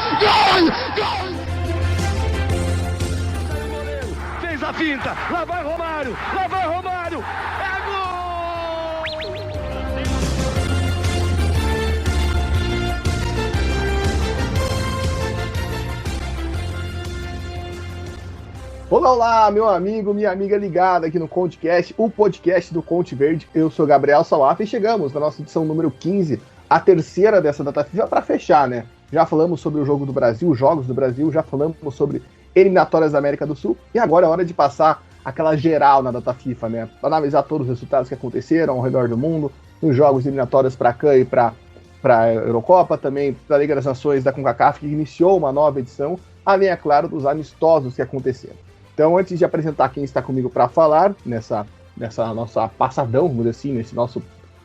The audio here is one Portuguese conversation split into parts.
Gol! Fez a finta, lá vai Romário, é gol! Olá, meu amigo, minha amiga ligada aqui no ConteCast, o podcast do Conte Verde. Eu sou Gabriel Salaf e chegamos na nossa edição número 15, a terceira dessa data FIFA para fechar, né? Já falamos sobre o jogo do Brasil, os jogos do Brasil, já falamos sobre eliminatórias da América do Sul e agora é hora de passar aquela geral na data FIFA, né? Analisar todos os resultados que aconteceram ao redor do mundo, nos jogos eliminatórios para a CAN e para a Eurocopa, também para a Liga das Nações da CONCACAF, que iniciou uma nova edição, além, é claro, dos amistosos que aconteceram. Então, antes de apresentar quem está comigo para falar nessa nossa passadão, vamos dizer assim, nesse nosso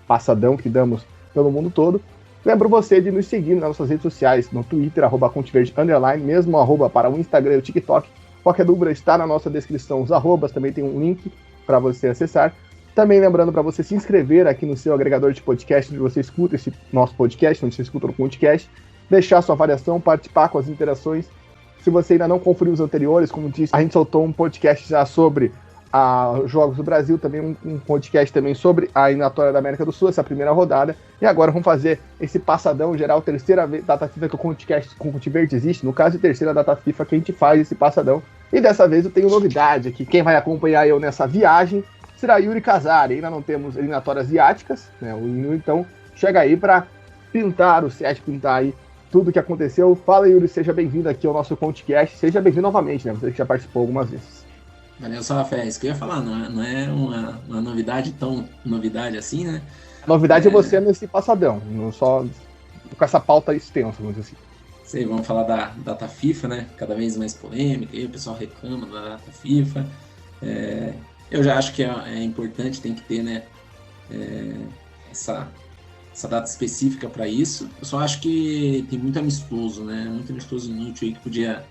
passadão que damos pelo mundo todo, lembro você de nos seguir nas nossas redes sociais, no Twitter, @ConteVerde_, mesmo @ para o Instagram e o TikTok. Qualquer dúvida está na nossa descrição, os arrobas, também tem um link para você acessar. Também lembrando para você se inscrever aqui no seu agregador de podcast, onde você escuta esse nosso podcast, onde você escuta o ConteCast, deixar sua avaliação, participar com as interações. Se você ainda não conferiu os anteriores, como disse, a gente soltou um podcast já sobre os Jogos do Brasil, também um podcast também sobre a eliminatória da América do Sul, essa primeira rodada. E agora vamos fazer esse passadão geral, terceira data FIFA que o ConteCast com o Conte Verde existe, no caso, terceira data FIFA que a gente faz esse passadão. E dessa vez eu tenho novidade aqui. Quem vai acompanhar eu nessa viagem será Yuri Casari. Ainda não temos eliminatórias asiáticas, né? O Yuri, então, chega aí para pintar o set, pintar aí tudo que aconteceu. Fala, Yuri, seja bem-vindo aqui ao nosso ConteCast. Seja bem-vindo novamente, né? Você que já participou algumas vezes. Valeu, Salafé. Isso que eu ia falar, não é uma novidade tão novidade assim, né? A novidade é você nesse passadão, não só com essa pauta extensa, vamos dizer assim. Sei, vamos falar da data FIFA, né? Cada vez mais polêmica, aí o pessoal reclama da data FIFA. Eu já acho que é importante, tem que ter, né? Essa data específica para isso. Eu só acho que tem muito amistoso, né? Muito amistoso inútil aí que podia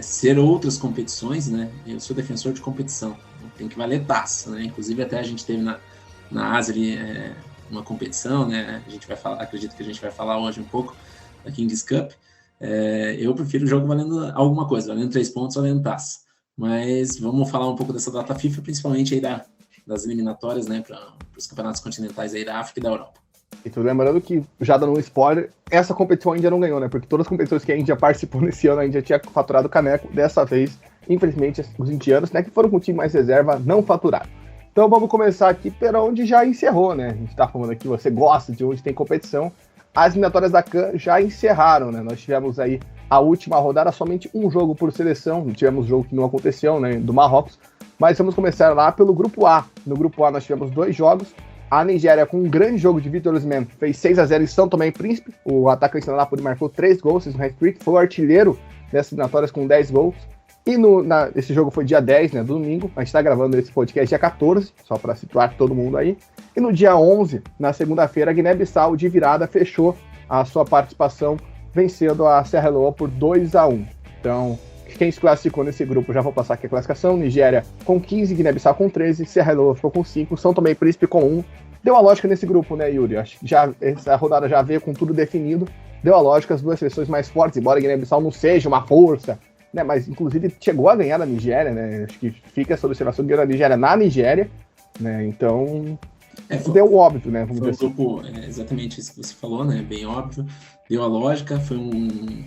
ser outras competições, né? Eu sou defensor de competição, tem que valer taça, né? Inclusive até a gente teve na Ásia ali uma competição, né? A gente vai falar, acredito que a gente vai falar hoje um pouco da Kings Cup. Eu prefiro o jogo valendo alguma coisa, valendo 3 pontos, valendo taça. Mas vamos falar um pouco dessa data FIFA, principalmente aí das eliminatórias, né? Para os campeonatos continentais aí da África e da Europa. E tô lembrando que, já dando um spoiler, essa competição a Índia não ganhou, né? Porque todas as competições que a Índia participou nesse ano, a Índia tinha faturado o caneco. Dessa vez, infelizmente, os indianos, né, que foram com o time mais reserva, não faturaram. Então vamos começar aqui por onde já encerrou, né? A gente tá falando aqui, você gosta de onde tem competição. As eliminatórias da CAN já encerraram, né? Nós tivemos aí a última rodada, somente um jogo por seleção. Tivemos jogo que não aconteceu, né? Do Marrocos. Mas vamos começar lá pelo Grupo A. No Grupo A nós tivemos 2 jogos. A Nigéria, com um grande jogo de Victor Osimhen, fez 6-0 em São Tomé e Príncipe. O atacante da Napoli marcou 3 gols, fez um hat-trick, foi o artilheiro dessas eliminatórias com 10 gols. E esse jogo foi dia 10, né, domingo. A gente está gravando esse podcast dia 14, só para situar todo mundo aí. E no dia 11, na segunda-feira, a Guiné-Bissau, de virada, fechou a sua participação, vencendo a Serra Leoa por 2-1. Então, quem se classificou nesse grupo, já vou passar aqui a classificação: Nigéria com 15, Guiné-Bissau com 13, Serra Leoa ficou com 5, São Tomé e Príncipe com 1. Deu a lógica nesse grupo, né, Yuri? Acho que essa rodada já veio com tudo definido. Deu a lógica, as duas seleções mais fortes, embora a Guiné-Bissau não seja uma força, né, mas inclusive chegou a ganhar da Nigéria, né? Acho que fica essa observação que ganhou da Nigéria na Nigéria, né? Então, deu óbvio, né? Vamos dizer um grupo, exatamente isso que você falou, né? Bem óbvio. Deu a lógica, foi um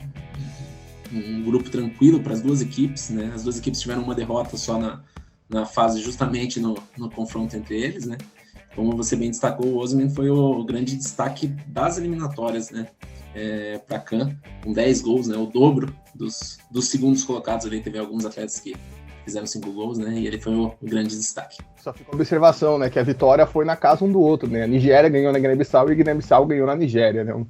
grupo tranquilo para as duas equipes, né? As duas equipes tiveram uma derrota só na fase, justamente no confronto entre eles, né? Como você bem destacou, o Osimhen foi o grande destaque das eliminatórias, né? Para a CAN, com 10 gols, né? O dobro dos segundos colocados ali. Teve alguns atletas que fizeram 5 gols, né? E ele foi o grande destaque. Só fica uma observação, né? Que a vitória foi na casa um do outro, né? A Nigéria ganhou na Guiné-Bissau e a Guiné-Bissau ganhou na Nigéria, né?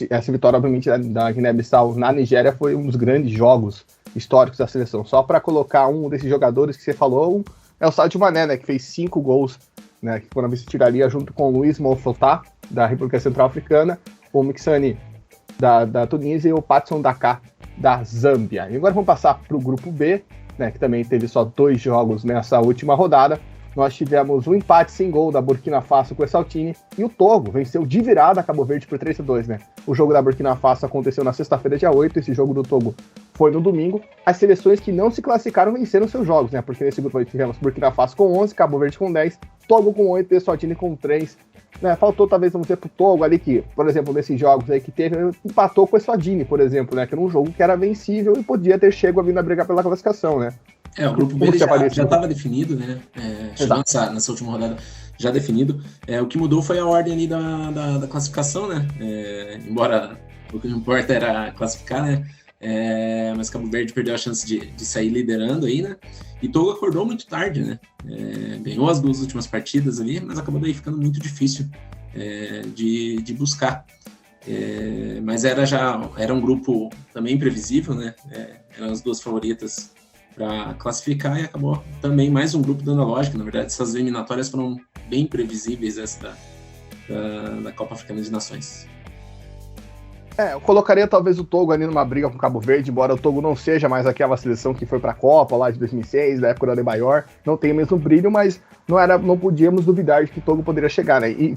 Essa vitória, obviamente, da Guiné-Bissau na Nigéria foi um dos grandes jogos históricos da seleção. Só para colocar um desses jogadores que você falou, é o Sadio Mané, né? Que fez 5 gols, né? Que foram vice-tiraria junto com o Luiz Mofotá, da República Central-Africana, o Mixani, da Tunísia, e o Patson Daka, da Zâmbia. E agora vamos passar para o grupo B, né, que também teve só 2 jogos nessa última rodada. Nós tivemos um empate sem gol da Burkina Faso com o Eswatini, e o Togo venceu de virada a Cabo Verde por 3-2, né? O jogo da Burkina Faso aconteceu na sexta-feira, dia 8, esse jogo do Togo foi no domingo. As seleções que não se classificaram venceram seus jogos, né? Porque nesse grupo aí tivemos Burkina Faso com 11, Cabo Verde com 10, Togo com 8 e Eswatini com 3. Né? Faltou, talvez, vamos dizer, pro Togo ali que, por exemplo, nesses jogos aí que teve, empatou com o Eswatini, por exemplo, né? Que era um jogo que era vencível e podia ter chego a vir a brigar pela classificação, né? O grupo B já estava definido, né? Chegou nessa última rodada já definido. O que mudou foi a ordem ali da classificação, né? Embora o que não importa era classificar, né? Mas Cabo Verde perdeu a chance de sair liderando aí, né? E Togo acordou muito tarde, né? Ganhou as 2 últimas partidas ali, mas acabou daí ficando muito difícil de buscar. Mas era um grupo também previsível, né? Eram as 2 favoritas para classificar e acabou também mais um grupo dando a lógica. Na verdade, essas eliminatórias foram bem previsíveis, essa da Copa Africana de Nações. Eu colocaria talvez o Togo ali numa briga com o Cabo Verde, embora o Togo não seja mais aquela seleção que foi para a Copa lá de 2006, da época da Adebayor, não tem o mesmo brilho, mas não podíamos duvidar de que o Togo poderia chegar, né? E,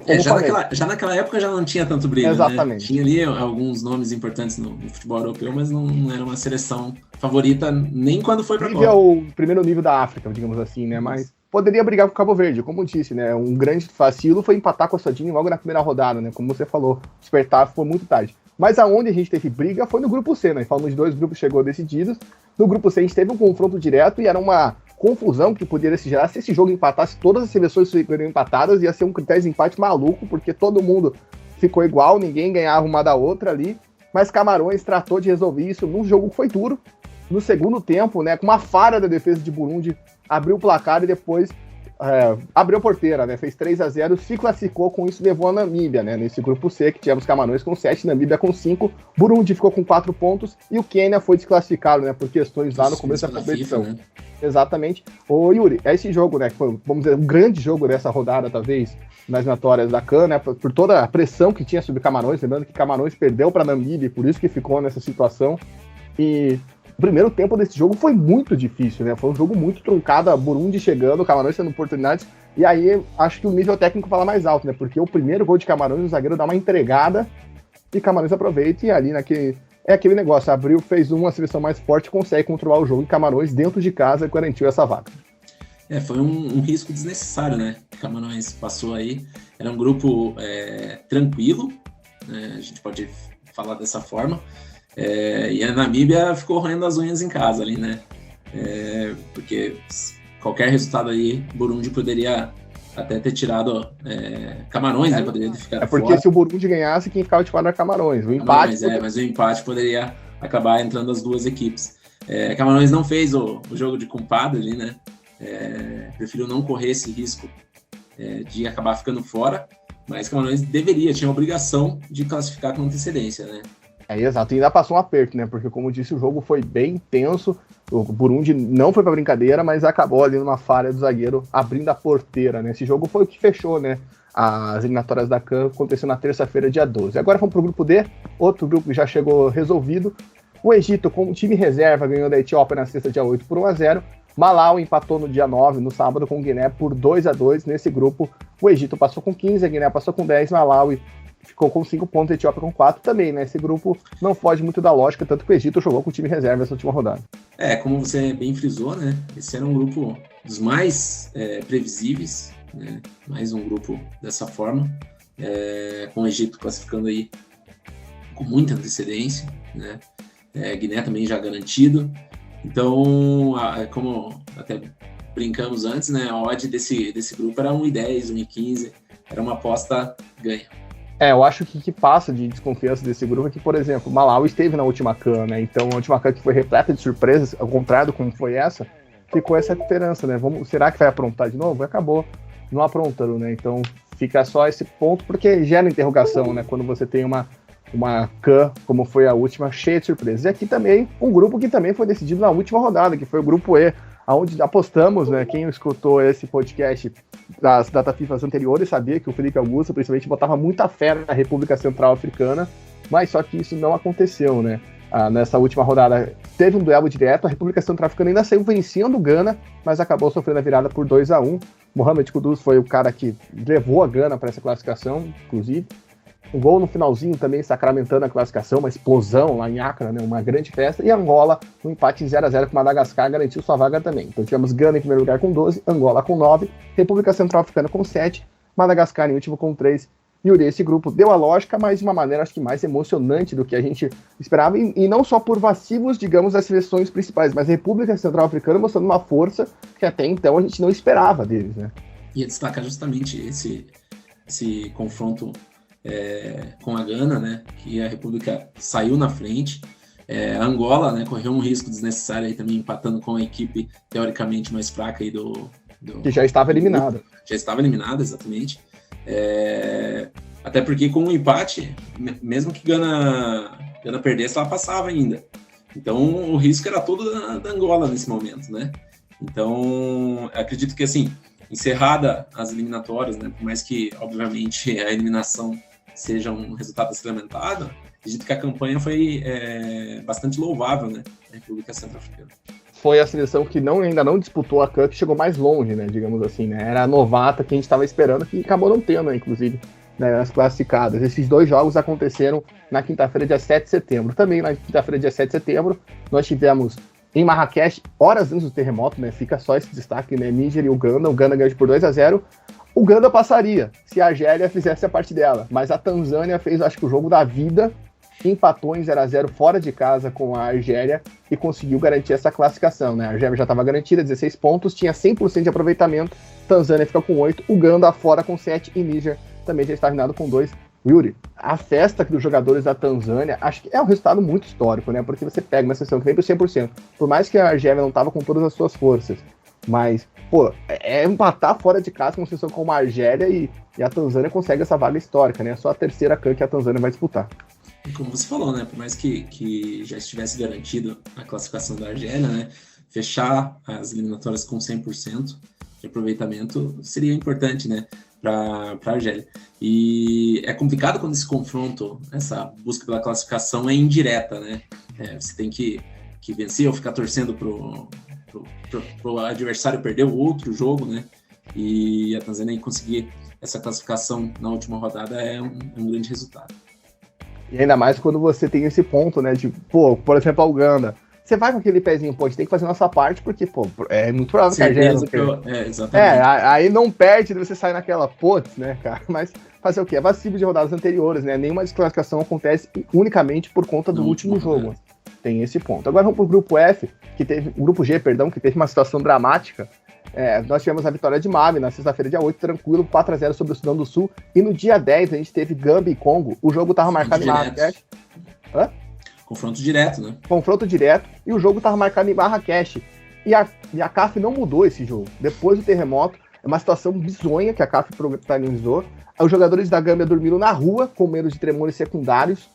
já naquela época já não tinha tanto brilho, exatamente. Né? Tinha ali alguns nomes importantes no futebol europeu, mas não era uma seleção favorita nem quando foi para a Copa. É o primeiro nível da África, digamos assim, né? Mas poderia brigar com o Cabo Verde, como eu disse, né? Um grande vacilo foi empatar com a Eswatini logo na primeira rodada, né? Como você falou, despertar foi muito tarde. Mas aonde a gente teve briga foi no grupo C, né? Falamos de 2 grupos chegou decididos. No grupo C a gente teve um confronto direto e era uma confusão que poderia se gerar se esse jogo empatasse, todas as seleções ficariam empatadas, ia ser um critério de empate maluco, porque todo mundo ficou igual, ninguém ganhava uma da outra ali. Mas Camarões tratou de resolver isso num jogo que foi duro. No segundo tempo, né? Com uma falha da defesa de Burundi, abriu o placar e depois abriu a porteira, né? Fez 3-0, se classificou, com isso levou a Namíbia, né? Nesse grupo C, que tivemos Camarões com 7, Namíbia com 5, Burundi ficou com 4 pontos e o Quênia foi desclassificado, né? Por questões lá no começo da competição. FIFA, né? Exatamente. Ô Yuri, esse jogo, né? Que foi, vamos dizer, um grande jogo dessa rodada, talvez, nas eliminatórias da CAN, né? Por toda a pressão que tinha sobre Camarões, lembrando que Camarões perdeu para Namíbia, por isso que ficou nessa situação. E o primeiro tempo desse jogo foi muito difícil, né? Foi um jogo muito truncado, a Burundi chegando, Camarões tendo oportunidades, e aí acho que o nível técnico fala mais alto, né? Porque o primeiro gol de Camarões, o zagueiro dá uma entregada e Camarões aproveita e ali aquele negócio, abriu, fez uma seleção mais forte, consegue controlar o jogo e Camarões dentro de casa garantiu essa vaga. Foi um risco desnecessário, né? Camarões passou aí, era um grupo tranquilo, né? A gente pode falar dessa forma. E a Namíbia ficou roendo as unhas em casa ali, né? Porque qualquer resultado aí, Burundi poderia até ter tirado Camarões, né? Poderia ter ficado porque fora. Se o Burundi ganhasse, quem ficava de fora era Camarões. O empate. Mas o empate poderia acabar entrando as 2 equipes. Camarões não fez o jogo de culpado ali, né? Prefiro não correr esse risco de acabar ficando fora, mas Camarões tinha a obrigação de classificar com antecedência, né? Exato, e ainda passou um aperto, né? Porque, como disse, o jogo foi bem tenso. O Burundi não foi pra brincadeira, mas acabou ali numa falha do zagueiro abrindo a porteira, né? Esse jogo foi o que fechou, né? As eliminatórias da CAN aconteceu na terça-feira, dia 12. Agora vamos pro grupo D, outro grupo que já chegou resolvido. O Egito, com o time reserva, ganhou da Etiópia na sexta, dia 8, por 1-0. Malawi empatou no dia 9, no sábado, com Guiné por 2-2. Nesse grupo, o Egito passou com 15, a Guiné passou com 10, Malawi ficou com 5 pontos, a Etiópia com 4 também, né? Esse grupo não foge muito da lógica, tanto que o Egito jogou com o time reserva essa última rodada. Como você bem frisou, né? Esse era um grupo dos mais previsíveis, né? Mais um grupo dessa forma, com o Egito classificando aí com muita antecedência, né? Guiné também já garantido. Então, como até brincamos antes, né? A odd desse grupo era 1,10, 1,15, era uma aposta ganha. Eu acho que passa de desconfiança desse grupo é que, por exemplo, Malawi esteve na última CAN, né? Então, a última CAN que foi repleta de surpresas, ao contrário como foi essa, ficou essa esperança, né? Será que vai aprontar de novo? Acabou não aprontando, né? Então, fica só esse ponto, porque gera interrogação, né? Quando você tem uma CAN, como foi a última, cheia de surpresas. E aqui também, um grupo que também foi decidido na última rodada, que foi o grupo E, onde apostamos, né? Quem escutou esse podcast das data FIFA anteriores sabia que o Felipe Augusto, principalmente, botava muita fé na República Central Africana, mas só que isso não aconteceu, né? Nessa última rodada teve um duelo direto, a República Central Africana ainda saiu vencendo o Gana, mas acabou sofrendo a virada por 2-1. Mohamed Kudus foi o cara que levou a Gana para essa classificação, inclusive. um gol no finalzinho também sacramentando a classificação, uma explosão lá em Accra, né, uma grande festa, e Angola, um empate em 0-0 com Madagascar, garantiu sua vaga também. Então tivemos Gana em primeiro lugar com 12, Angola com 9, República Central-Africana com 7, Madagascar em último com 3. Yuri, esse grupo deu a lógica, mas de uma maneira acho que mais emocionante do que a gente esperava, e não só por vacilos, digamos, das seleções principais, mas a República Central-Africana mostrando uma força que até então a gente não esperava deles, né? Ia destacar justamente esse confronto com a Gana, né, que a República saiu na frente, a Angola, né, correu um risco desnecessário aí também empatando com a equipe teoricamente mais fraca aí que já estava eliminada. Já estava eliminada, exatamente. Até porque com o empate, mesmo que Gana perdesse, ela passava ainda. Então o risco era todo da Angola nesse momento, né? Então acredito que assim, encerrada as eliminatórias, né, por mais que obviamente a eliminação seja um resultado sacramentado, acredito que a campanha foi bastante louvável, né, da República Centro-Africana. Foi a seleção que ainda não disputou a Cup, chegou mais longe, né, digamos assim, né, era a novata que a gente estava esperando, que acabou não tendo, né, inclusive, né, nas classificadas. Esses 2 jogos aconteceram na quinta-feira, dia 7 de setembro. Também na quinta-feira, dia 7 de setembro, nós tivemos em Marrakech, horas antes do terremoto, né, fica só esse destaque, né, Níger e Uganda. O Uganda ganhou por 2-0. O Uganda passaria se a Argélia fizesse a parte dela, mas a Tanzânia fez, acho que, o jogo da vida, empatou em 0-0 fora de casa com a Argélia e conseguiu garantir essa classificação, né? A Argélia já estava garantida, 16 pontos, tinha 100% de aproveitamento, Tanzânia fica com 8, Uganda fora com 7 e Níger também já está terminado com 2. Yuri, a festa dos jogadores da Tanzânia, acho que é um resultado muito histórico, né? Porque você pega uma seleção que vem por 100%, por mais que a Argélia não estava com todas as suas forças, mas, pô, empatar fora de casa com uma seleção como a Argélia e a Tanzânia consegue essa vaga histórica, né? Só a terceira CAN que a Tanzânia vai disputar. E como você falou, né? Por mais que já estivesse garantido a classificação da Argélia, né? Fechar as eliminatórias com 100% de aproveitamento seria importante, né? Para a Argélia. E é complicado quando esse confronto, essa busca pela classificação é indireta, né? Você tem que vencer ou ficar torcendo pro adversário perder o outro jogo, né? E a Tanzânia conseguir essa classificação na última rodada é um grande resultado. E ainda mais quando você tem esse ponto, né? De, pô, por exemplo, a Uganda. Você vai com aquele pezinho, pô, a gente tem que fazer a nossa parte, porque, pô, é muito provável que a Argélia... exatamente. Aí não perde, você sai naquela, putz, né, cara? Mas fazer o quê? É vacilo de rodadas anteriores, né? Nenhuma desclassificação acontece unicamente por conta do último jogo. Tem esse ponto. Agora vamos pro grupo F, o grupo G, perdão, que teve uma situação dramática. Nós tivemos a vitória de Mali na sexta-feira, dia 8, tranquilo, 4-0 sobre o Sudão do Sul. E no dia 10 a gente teve Gâmbia e Congo. O jogo tava marcado em Marrakech. Confronto direto, né? Confronto direto. E o jogo tava marcado em Marrakech. E a CAF não mudou esse jogo. Depois do terremoto, é uma situação bizonha que a CAF protagonizou. Os jogadores da Gâmbia dormiram na rua, com medo de tremores secundários.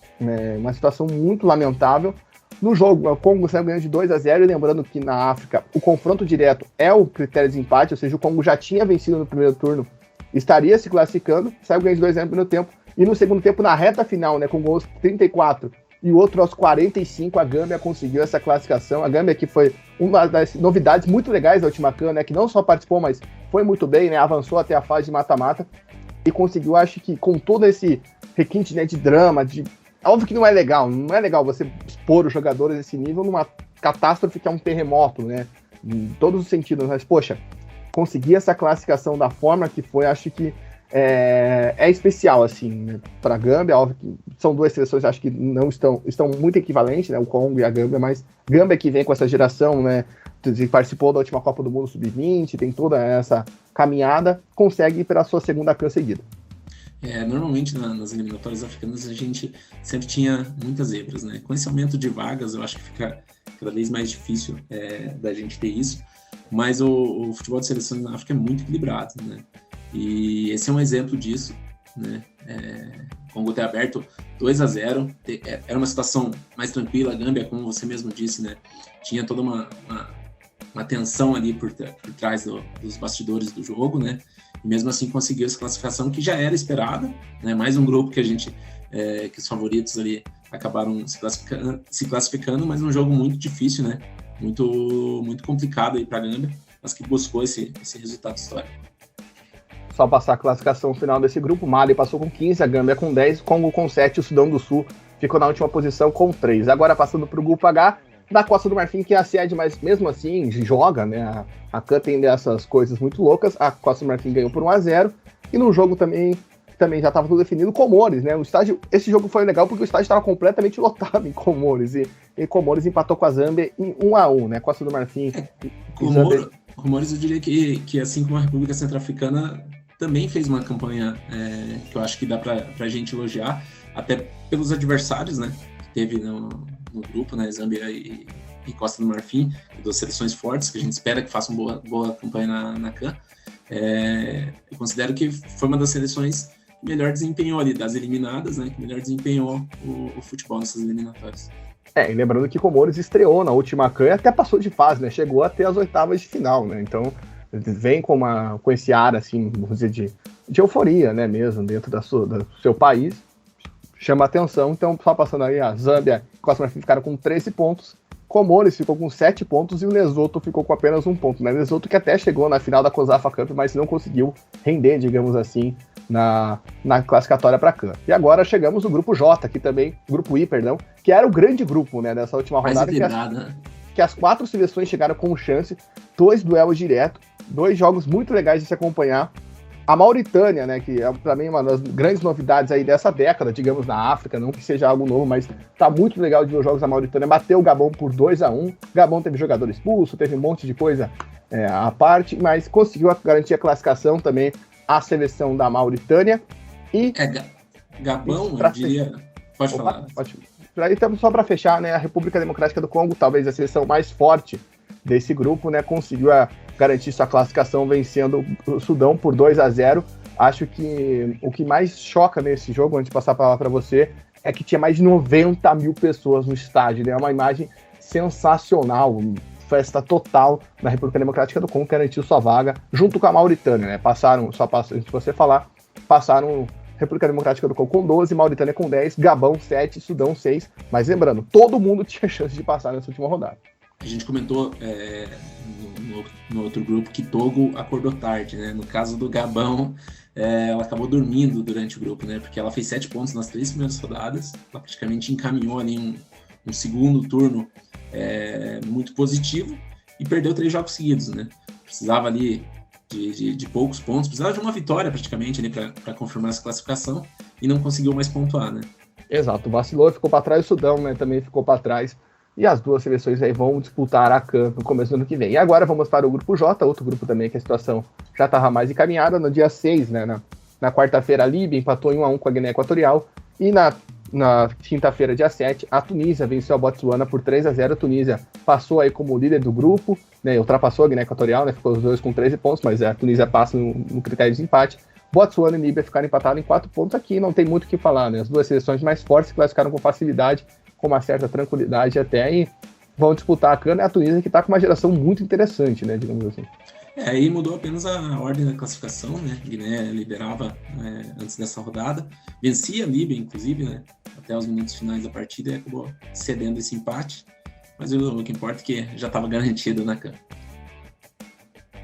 Uma situação muito lamentável. No jogo, o Congo saiu ganhando de 2-0, e lembrando que na África o confronto direto é o critério de empate, ou seja, o Congo já tinha vencido no primeiro turno, estaria se classificando, saiu ganhando de 2-0 no primeiro tempo, e no segundo tempo, na reta final, né, com gols 34 e o outro aos 45, a Gâmbia conseguiu essa classificação. A Gâmbia, que foi uma das novidades muito legais da última CAN, né, que não só participou, mas foi muito bem, né, avançou até a fase de mata-mata, e conseguiu, acho que com todo esse requinte, né, de drama, óbvio que não é legal você expor os jogadores desse nível numa catástrofe que é um terremoto, né? Em todos os sentidos, mas, poxa, conseguir essa classificação da forma que foi, acho que é especial, assim, né? Para a Gâmbia. Óbvio que são duas seleções, acho que não estão muito equivalentes, né? O Congo e a Gâmbia, mas Gâmbia que vem com essa geração, né? Que participou da última Copa do Mundo Sub-20, tem toda essa caminhada, consegue ir pela sua segunda CAN seguida. Normalmente nas eliminatórias africanas a gente sempre tinha muitas zebras, né? Com esse aumento de vagas, eu acho que fica cada vez mais difícil da gente ter isso, mas o futebol de seleções na África é muito equilibrado, né? E esse é um exemplo disso, né? Com o Congo ter aberto 2-0, era uma situação mais tranquila. A Gâmbia, como você mesmo disse, né? Tinha toda uma tensão ali por trás dos bastidores do jogo, né? E mesmo assim conseguiu essa classificação que já era esperada, né? Mais um grupo que que os favoritos ali acabaram se classificando, mas um jogo muito difícil, né? Muito, muito complicado aí para a Gâmbia, mas que buscou esse resultado histórico. só passar a classificação final desse grupo. Mali passou com 15, a Gâmbia com 10, Congo com 7, o Sudão do Sul ficou na última posição com 3. Agora passando para o grupo H, da Costa do Marfim, que é a sede, mas mesmo assim joga, né? A CAN tem dessas coisas muito loucas. A Costa do Marfim ganhou por 1-0. E no jogo também já estava tudo definido, Comores, né? Esse jogo foi legal porque o estádio estava completamente lotado em Comores. E Comores empatou com a Zâmbia em 1-1, né? Costa do Marfim. Comores, eu diria que assim como a República Centro-Africana também fez uma campanha que eu acho que dá pra gente elogiar, até pelos adversários, né? Que teve no grupo, né? Zâmbia e Costa do Marfim, duas seleções fortes, que a gente espera que façam boa campanha na CAN. Eu considero que foi uma das seleções que melhor desempenhou ali, das eliminadas, né? Que melhor desempenhou o futebol nessas eliminatórias. E lembrando que Comores estreou na última CAN e até passou de fase, né? Chegou até as oitavas de final, né? Então, vem com esse ar, assim, vamos dizer, de euforia, né? Mesmo, dentro do seu país. Chama atenção. Então, só passando aí, a Zâmbia e Costa do Marfim ficaram com 13 pontos. Comores ficou com 7 pontos e o Lesoto ficou com apenas 1 ponto, né? Lesoto que até chegou na final da COSAFA Cup, mas não conseguiu render, digamos assim, na classificatória para a CAN. E agora chegamos no grupo J, aqui também, grupo I, perdão, que era o grande grupo, né, dessa última rodada, que as 4 seleções chegaram com chance, 2 duelos direto, 2 jogos muito legais de se acompanhar. A Mauritânia, né, que é para mim uma das grandes novidades aí dessa década, digamos, na África, não que seja algo novo, mas tá muito legal de ver os jogos da Mauritânia, bateu o Gabão por 2-1, Gabão teve jogador expulso, teve um monte de coisa à parte, mas conseguiu garantir a classificação também a seleção da Mauritânia. E Gabão, eu diria... Pode falar. Aí estamos só para fechar, né, a República Democrática do Congo, talvez a seleção mais forte desse grupo, né, conseguiu garantir sua classificação vencendo o Sudão por 2-0. Acho que o que mais choca nesse jogo, antes de passar a palavra para você, é que tinha mais de 90 mil pessoas no estádio, né? É uma imagem sensacional, festa total na República Democrática do Congo, garantiu sua vaga, junto com a Mauritânia, né? Passaram República Democrática do Congo com 12, Mauritânia com 10, Gabão 7, Sudão 6, mas lembrando, todo mundo tinha chance de passar nessa última rodada. A gente comentou no outro grupo que Togo acordou tarde, né? No caso do Gabão, ela acabou dormindo durante o grupo, né? Porque ela fez 7 pontos nas 3 primeiras rodadas, ela praticamente encaminhou ali um segundo turno muito positivo e perdeu 3 jogos seguidos, né? Precisava ali de poucos pontos, precisava de uma vitória praticamente ali para confirmar essa classificação e não conseguiu mais pontuar, né? Exato, vacilou, ficou para trás, o Sudão, né, também ficou para trás. E as duas seleções aí vão disputar a CAN no começo do ano que vem. E agora vamos para o grupo J, outro grupo também que a situação já estava mais encaminhada. No dia 6, né, na quarta-feira, a Líbia empatou em 1-1 com a Guiné Equatorial. E na quinta-feira, dia 7, a Tunísia venceu a Botsuana por 3-0. A Tunísia passou aí como líder do grupo, né, ultrapassou a Guiné Equatorial, né, ficou os dois com 13 pontos, mas a Tunísia passa no critério de empate. Botsuana e Líbia ficaram empatados em 4 pontos aqui, não tem muito o que falar, né? As duas seleções mais fortes se classificaram com facilidade, com uma certa tranquilidade até, e vão disputar a CAN, a Tunísia que está com uma geração muito interessante, né, digamos assim. Aí mudou apenas a ordem da classificação, né, Guiné liderava antes dessa rodada, vencia a Líbia, inclusive, né, até os minutos finais da partida e acabou cedendo esse empate, mas o que importa é que já estava garantido na CAN.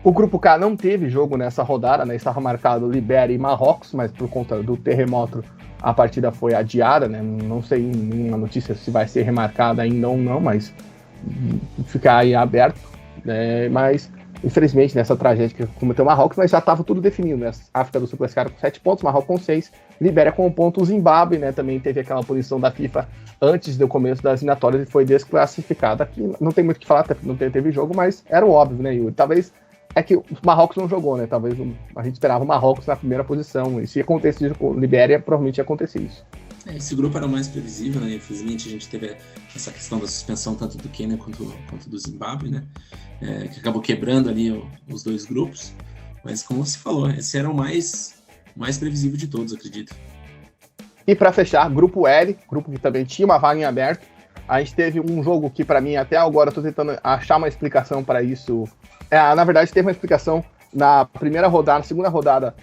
O grupo K não teve jogo nessa rodada, né, estava marcado Libéria e Marrocos, mas por conta do terremoto a partida foi adiada, né? Não sei nenhuma notícia se vai ser remarcada ainda ou não, mas ficar aí aberto, né? Mas infelizmente nessa tragédia que cometeu o Marrocos, mas já estava tudo definido, né? A África do Sul classificada com 7 pontos, Marrocos com 6, Libéria com 1 ponto, o Zimbábue, né? Também teve aquela punição da FIFA antes do começo das eliminatórias e foi desclassificada. Aqui não tem muito o que falar, não teve jogo, mas era o óbvio, né, Yuri? Talvez é que o Marrocos não jogou, né? Talvez a gente esperava o Marrocos na primeira posição. E se acontecesse com o Libéria, provavelmente ia acontecer isso. Esse grupo era mais previsível, né? Infelizmente a gente teve essa questão da suspensão tanto do Quênia quanto do Zimbábue, né? Que acabou quebrando ali os dois grupos. Mas como você falou, esse era o mais previsível de todos, acredito. E para fechar, grupo L, grupo que também tinha uma vaga em aberto. A gente teve um jogo que, para mim, até agora eu tô tentando achar uma explicação para isso. Na verdade, teve uma explicação na primeira rodada, na segunda rodada,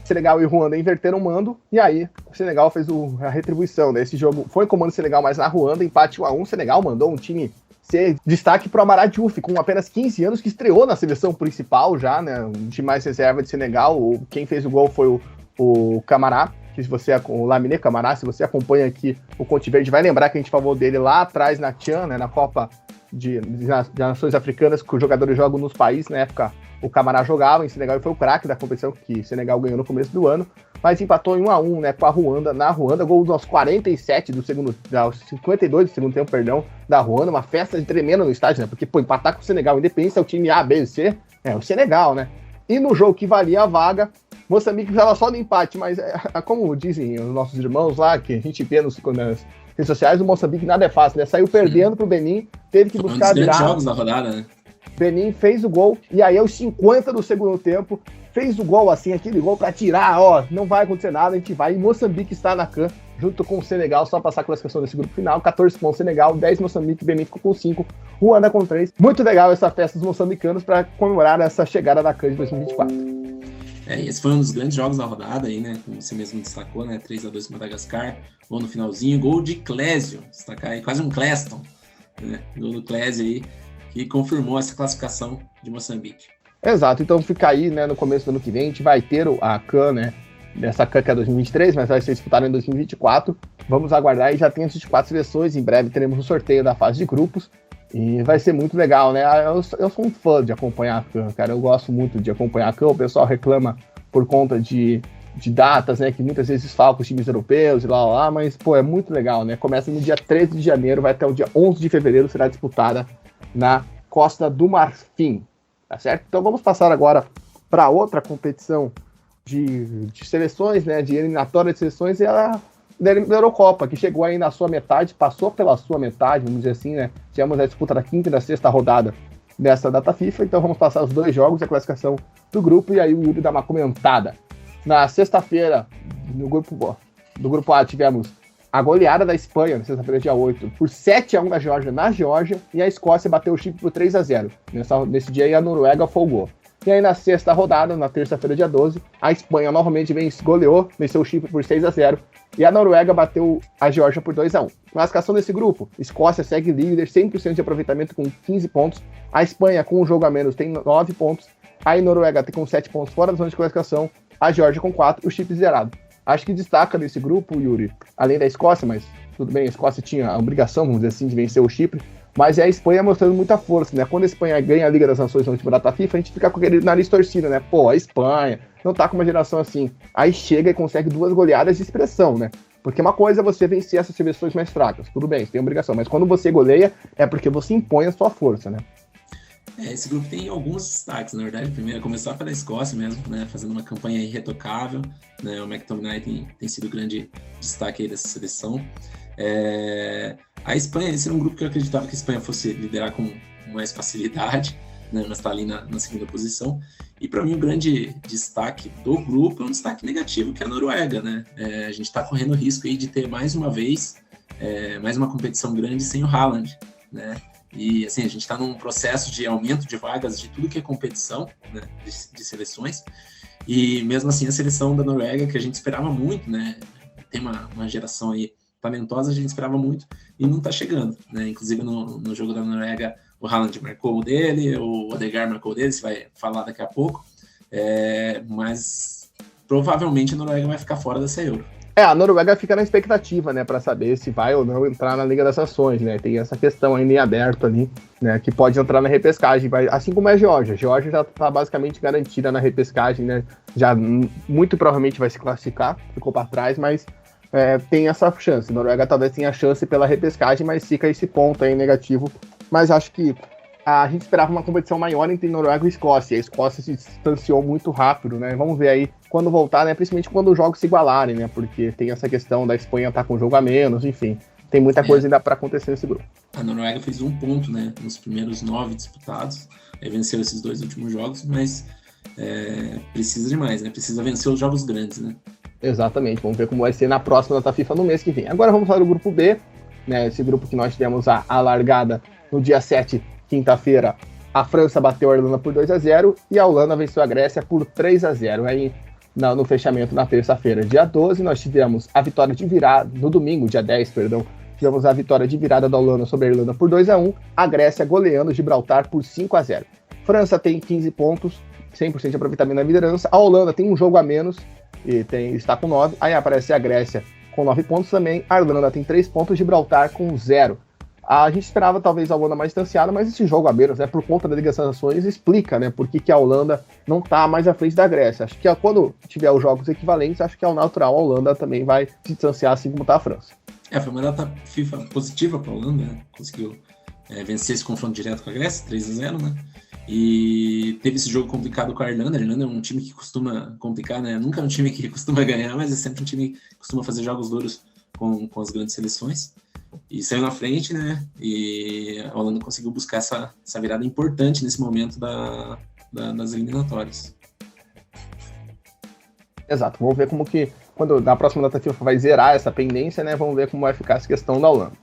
Senegal e Ruanda inverteram o mando, e aí o Senegal fez a retribuição, né? Esse jogo foi comando Senegal, mas na Ruanda, empate 1-1, Senegal mandou um time ser destaque para o Amara Diouf, com apenas 15 anos, que estreou na seleção principal já, né? Um time mais reserva de Senegal. Quem fez o gol foi o Camará, o Lamine Camará. Se você acompanha aqui o Conte Verde, vai lembrar que a gente falou dele lá atrás na Tchan, né? Na Copa de Nações Africanas, que os jogadores jogam nos países. Na época, o Camará jogava em Senegal e foi o craque da competição que Senegal ganhou no começo do ano, mas empatou em 1-1, né, com a Ruanda, na Ruanda, gol aos 47 aos 52 do segundo tempo, perdão, da Ruanda, uma festa tremenda no estádio, né, porque, pô, empatar com o Senegal, independente é o time A, B, C, é o Senegal, né, e no jogo que valia a vaga, Moçambique estava só no empate, mas, como dizem os nossos irmãos lá, que a gente vê nas redes sociais, o Moçambique nada é fácil, né, saiu perdendo pro Benin, teve que buscar virar. Um dos jogos da rodada, né. Benin fez o gol, e aí aos 50 do segundo tempo, fez o gol assim, aquele gol pra tirar, ó, não vai acontecer nada, a gente vai, e Moçambique está na CAN, junto com o Senegal, só passar a classificação desse grupo final, 14 pontos Senegal, 10 Moçambique, Benin ficou com 5, Ruanda com 3. Muito legal essa festa dos moçambicanos para comemorar essa chegada da CAN de 2024. Esse foi um dos grandes jogos da rodada aí, né, como você mesmo destacou, né, 3-2 Madagascar, gol no finalzinho, gol de Clésio, destacar aí, quase um Cleston, né, gol do Clésio aí, que confirmou essa classificação de Moçambique. Exato, então fica aí, né, no começo do ano que vem, a gente vai ter a CAN, né, dessa CAN que é 2023, mas vai ser disputada em 2024, vamos aguardar, e já tem as 24 seleções, em breve teremos o sorteio da fase de grupos, e vai ser muito legal, né, eu sou um fã de acompanhar a CAN, cara, eu gosto muito de acompanhar a CAN, o pessoal reclama por conta de datas, né, que muitas vezes faltam os times europeus e lá, mas, pô, é muito legal, né, começa no dia 13 de janeiro, vai até o dia 11 de fevereiro, será disputada na Costa do Marfim, tá certo? Então vamos passar agora para outra competição de seleções, né, de eliminatória de seleções, e a da Eurocopa, que chegou aí na sua metade, passou pela sua metade, vamos dizer assim, né, tivemos a disputa da quinta e da sexta rodada dessa data FIFA, então vamos passar os dois jogos, a classificação do grupo, e aí o Yuri dá uma comentada. Na sexta-feira, do grupo A, tivemos a goleada da Espanha, na sexta-feira, dia 8, por 7-1 da Geórgia na Geórgia, e a Escócia bateu o Chipre por 3-0. Nesse dia aí, a Noruega folgou. E aí, na sexta rodada, na terça-feira, dia 12, a Espanha novamente goleou, venceu o Chipre por 6-0, e a Noruega bateu a Geórgia por 2-1. Classificação desse grupo, Escócia segue líder, 100% de aproveitamento com 15 pontos, a Espanha, com um jogo a menos, tem 9 pontos, a Noruega tem com 7 pontos fora da zona de classificação, a Geórgia com 4 e o Chipre zerado. Acho que destaca nesse grupo, Yuri, além da Escócia, mas tudo bem, a Escócia tinha a obrigação, vamos dizer assim, de vencer o Chipre, mas é a Espanha mostrando muita força, né? Quando a Espanha ganha a Liga das Nações na última data FIFA, a gente fica com aquele nariz torcido, né? Pô, a Espanha não tá com uma geração assim. Aí chega e consegue 2 goleadas de expressão, né? Porque uma coisa é você vencer essas seleções mais fracas, tudo bem, você tem obrigação, mas quando você goleia, é porque você impõe a sua força, né? Esse grupo tem alguns destaques, na verdade. Primeiro, começar pela Escócia mesmo, né, fazendo uma campanha irretocável, né, o McTominay tem sido o grande destaque aí dessa seleção. A Espanha, esse era um grupo que eu acreditava que a Espanha fosse liderar com mais facilidade, né, mas está ali na segunda posição. E para mim o grande destaque do grupo é um destaque negativo, que é a Noruega, né? A gente está correndo o risco aí de ter mais uma vez, mais uma competição grande sem o Haaland, né? E assim, a gente está num processo de aumento de vagas de tudo que é competição, né, de seleções, e mesmo assim a seleção da Noruega, que a gente esperava muito, né, tem uma geração aí talentosa, a gente esperava muito, e não está chegando, né, inclusive no jogo da Noruega, o Haaland marcou o dele, o Odegaard marcou o dele, você vai falar daqui a pouco, mas provavelmente a Noruega vai ficar fora dessa Euro. A Noruega fica na expectativa, né, para saber se vai ou não entrar na Liga das Nações, né, tem essa questão ainda em aberto ali, né, que pode entrar na repescagem, assim como é a Geórgia. A Geórgia já está basicamente garantida na repescagem, né, já muito provavelmente vai se classificar, ficou para trás, mas tem essa chance. A Noruega talvez tenha chance pela repescagem, mas fica esse ponto aí negativo, mas acho que a gente esperava uma competição maior entre Noruega e Escócia, e a Escócia se distanciou muito rápido, né, vamos ver aí quando voltar, né, principalmente quando os jogos se igualarem, né, porque tem essa questão da Espanha estar com um jogo a menos, enfim, tem muita coisa ainda para acontecer nesse grupo. A Noruega fez 1 ponto, né, nos primeiros 9 disputados, venceu esses 2 últimos jogos, mas precisa de mais, né, precisa vencer os jogos grandes, né. Exatamente, vamos ver como vai ser na próxima data FIFA no mês que vem. Agora vamos falar do grupo B, né, esse grupo que nós tivemos a largada no dia 7, quinta-feira. A França bateu a Irlanda por 2-0 e a Holanda venceu a Grécia por 3-0. Aí no fechamento na terça-feira, dia 12, nós tivemos a vitória de virada, no domingo, dia 10, perdão, tivemos a vitória de virada da Holanda sobre a Irlanda por 2-1, a Grécia goleando Gibraltar por 5-0. França tem 15 pontos, 100% de aproveitamento na liderança, a Holanda tem um jogo a menos, e está com 9, aí aparece a Grécia com 9 pontos também, a Irlanda tem 3 pontos, Gibraltar com 0. A gente esperava talvez a Holanda mais distanciada, mas esse jogo a menos, por conta da Liga das Nações, explica, por que a Holanda não está mais à frente da Grécia. Acho que quando tiver os jogos equivalentes, acho que é o natural, a Holanda também vai se distanciar assim como está a França. Foi uma data FIFA positiva para a Holanda, conseguiu vencer esse confronto direto com a Grécia, 3-0, e teve esse jogo complicado com a Irlanda. A Irlanda é um time que costuma complicar, nunca é um time que costuma ganhar, mas é sempre um time que costuma fazer jogos duros com as grandes seleções. E saiu na frente, e a Holanda conseguiu buscar essa virada importante nesse momento das eliminatórias. Exato, vamos ver como que, quando na próxima data FIFA vai zerar essa pendência, vamos ver como vai ficar essa questão da Holanda.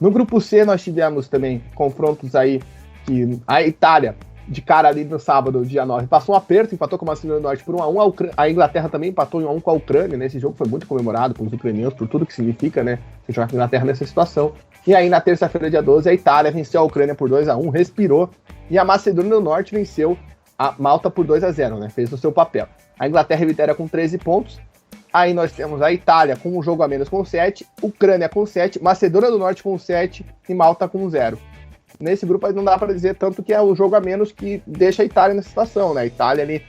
No grupo C nós tivemos também confrontos aí que a Itália, de cara ali no sábado, dia 9, passou um aperto, empatou com a Macedônia do Norte por 1-1, a Inglaterra também empatou em 1-1 com a Ucrânia, Esse jogo foi muito comemorado pelos ucranianos, por tudo que significa, você jogar com a Inglaterra nessa situação. E aí na terça-feira, dia 12, a Itália venceu a Ucrânia por 2-1, respirou, e a Macedônia do Norte venceu a Malta por 2-0, Fez o seu papel. A Inglaterra lidera com 13 pontos, aí nós temos a Itália com um jogo a menos com 7, Ucrânia com 7, Macedônia do Norte com 7 e Malta com 0. Nesse grupo aí não dá para dizer tanto que é o jogo a menos que deixa a Itália nessa situação, A Itália ali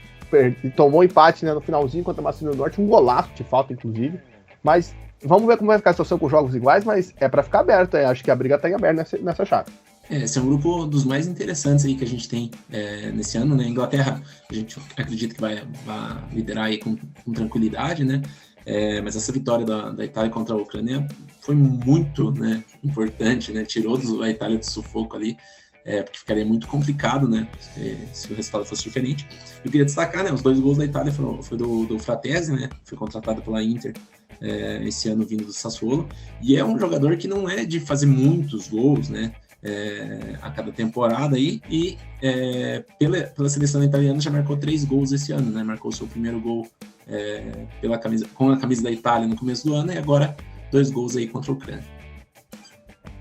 tomou empate no finalzinho contra a Macedônia do Norte, um golaço de falta, inclusive. Mas vamos ver como vai ficar a situação com jogos iguais, mas é para ficar aberto, acho que a briga tá em aberto nessa chave. Esse é um grupo dos mais interessantes aí que a gente tem nesse ano, A Inglaterra, a gente acredita que vai liderar aí com tranquilidade, mas essa vitória da Itália contra a Ucrânia foi muito importante, tirou a Itália do sufoco ali, porque ficaria muito complicado, se o resultado fosse diferente. Eu queria destacar, os 2 gols da Itália foi do Fratesi, foi contratado pela Inter esse ano vindo do Sassuolo, e é um jogador que não é de fazer muitos gols, a cada temporada aí, e pela seleção italiana já marcou 3 gols esse ano, marcou seu primeiro gol com a camisa da Itália no começo do ano, e agora 2 gols aí contra a Ucrânia.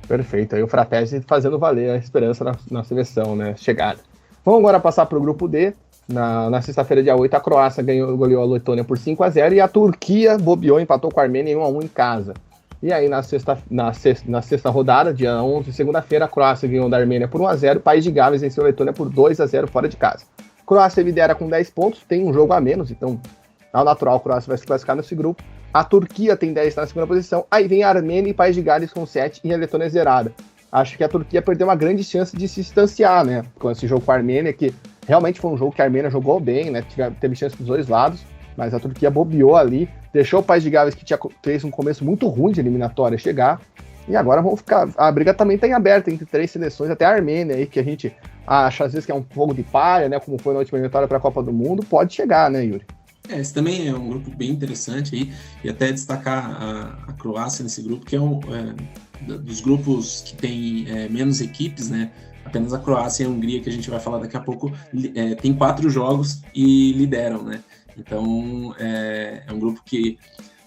Perfeito, aí o Fratesi fazendo valer a esperança na seleção, chegada. Vamos agora passar para o grupo D. Na sexta-feira, dia 8, a Croácia goleou a Letônia por 5-0 e a Turquia bobeou, empatou com a Armênia em 1-1 em casa. E aí na sexta rodada, dia 11, segunda-feira, a Croácia ganhou da Armênia por 1-0, o País de Gales venceu a Letônia por 2-0 fora de casa. A Croácia lidera com 10 pontos, tem um jogo a menos, então ao natural a Croácia vai se classificar nesse grupo. A Turquia tem 10 na segunda posição, aí vem a Armênia e País de Gales com 7 e a Letônia zerada. Acho que a Turquia perdeu uma grande chance de se distanciar, com esse jogo com a Armênia, que realmente foi um jogo que a Armênia jogou bem, teve chance dos dois lados, mas a Turquia bobeou ali, deixou o País de Gales, que fez um começo muito ruim de eliminatória, chegar, e agora a briga também está em aberta entre 3 seleções, até a Armênia, aí, que a gente acha às vezes que é um fogo de palha, como foi na última eliminatória para a Copa do Mundo, pode chegar, Yuri? Esse também é um grupo bem interessante aí, e até destacar a Croácia nesse grupo, que é dos grupos que tem menos equipes, Apenas a Croácia e a Hungria, que a gente vai falar daqui a pouco, tem 4 jogos e lideram, Então é um grupo que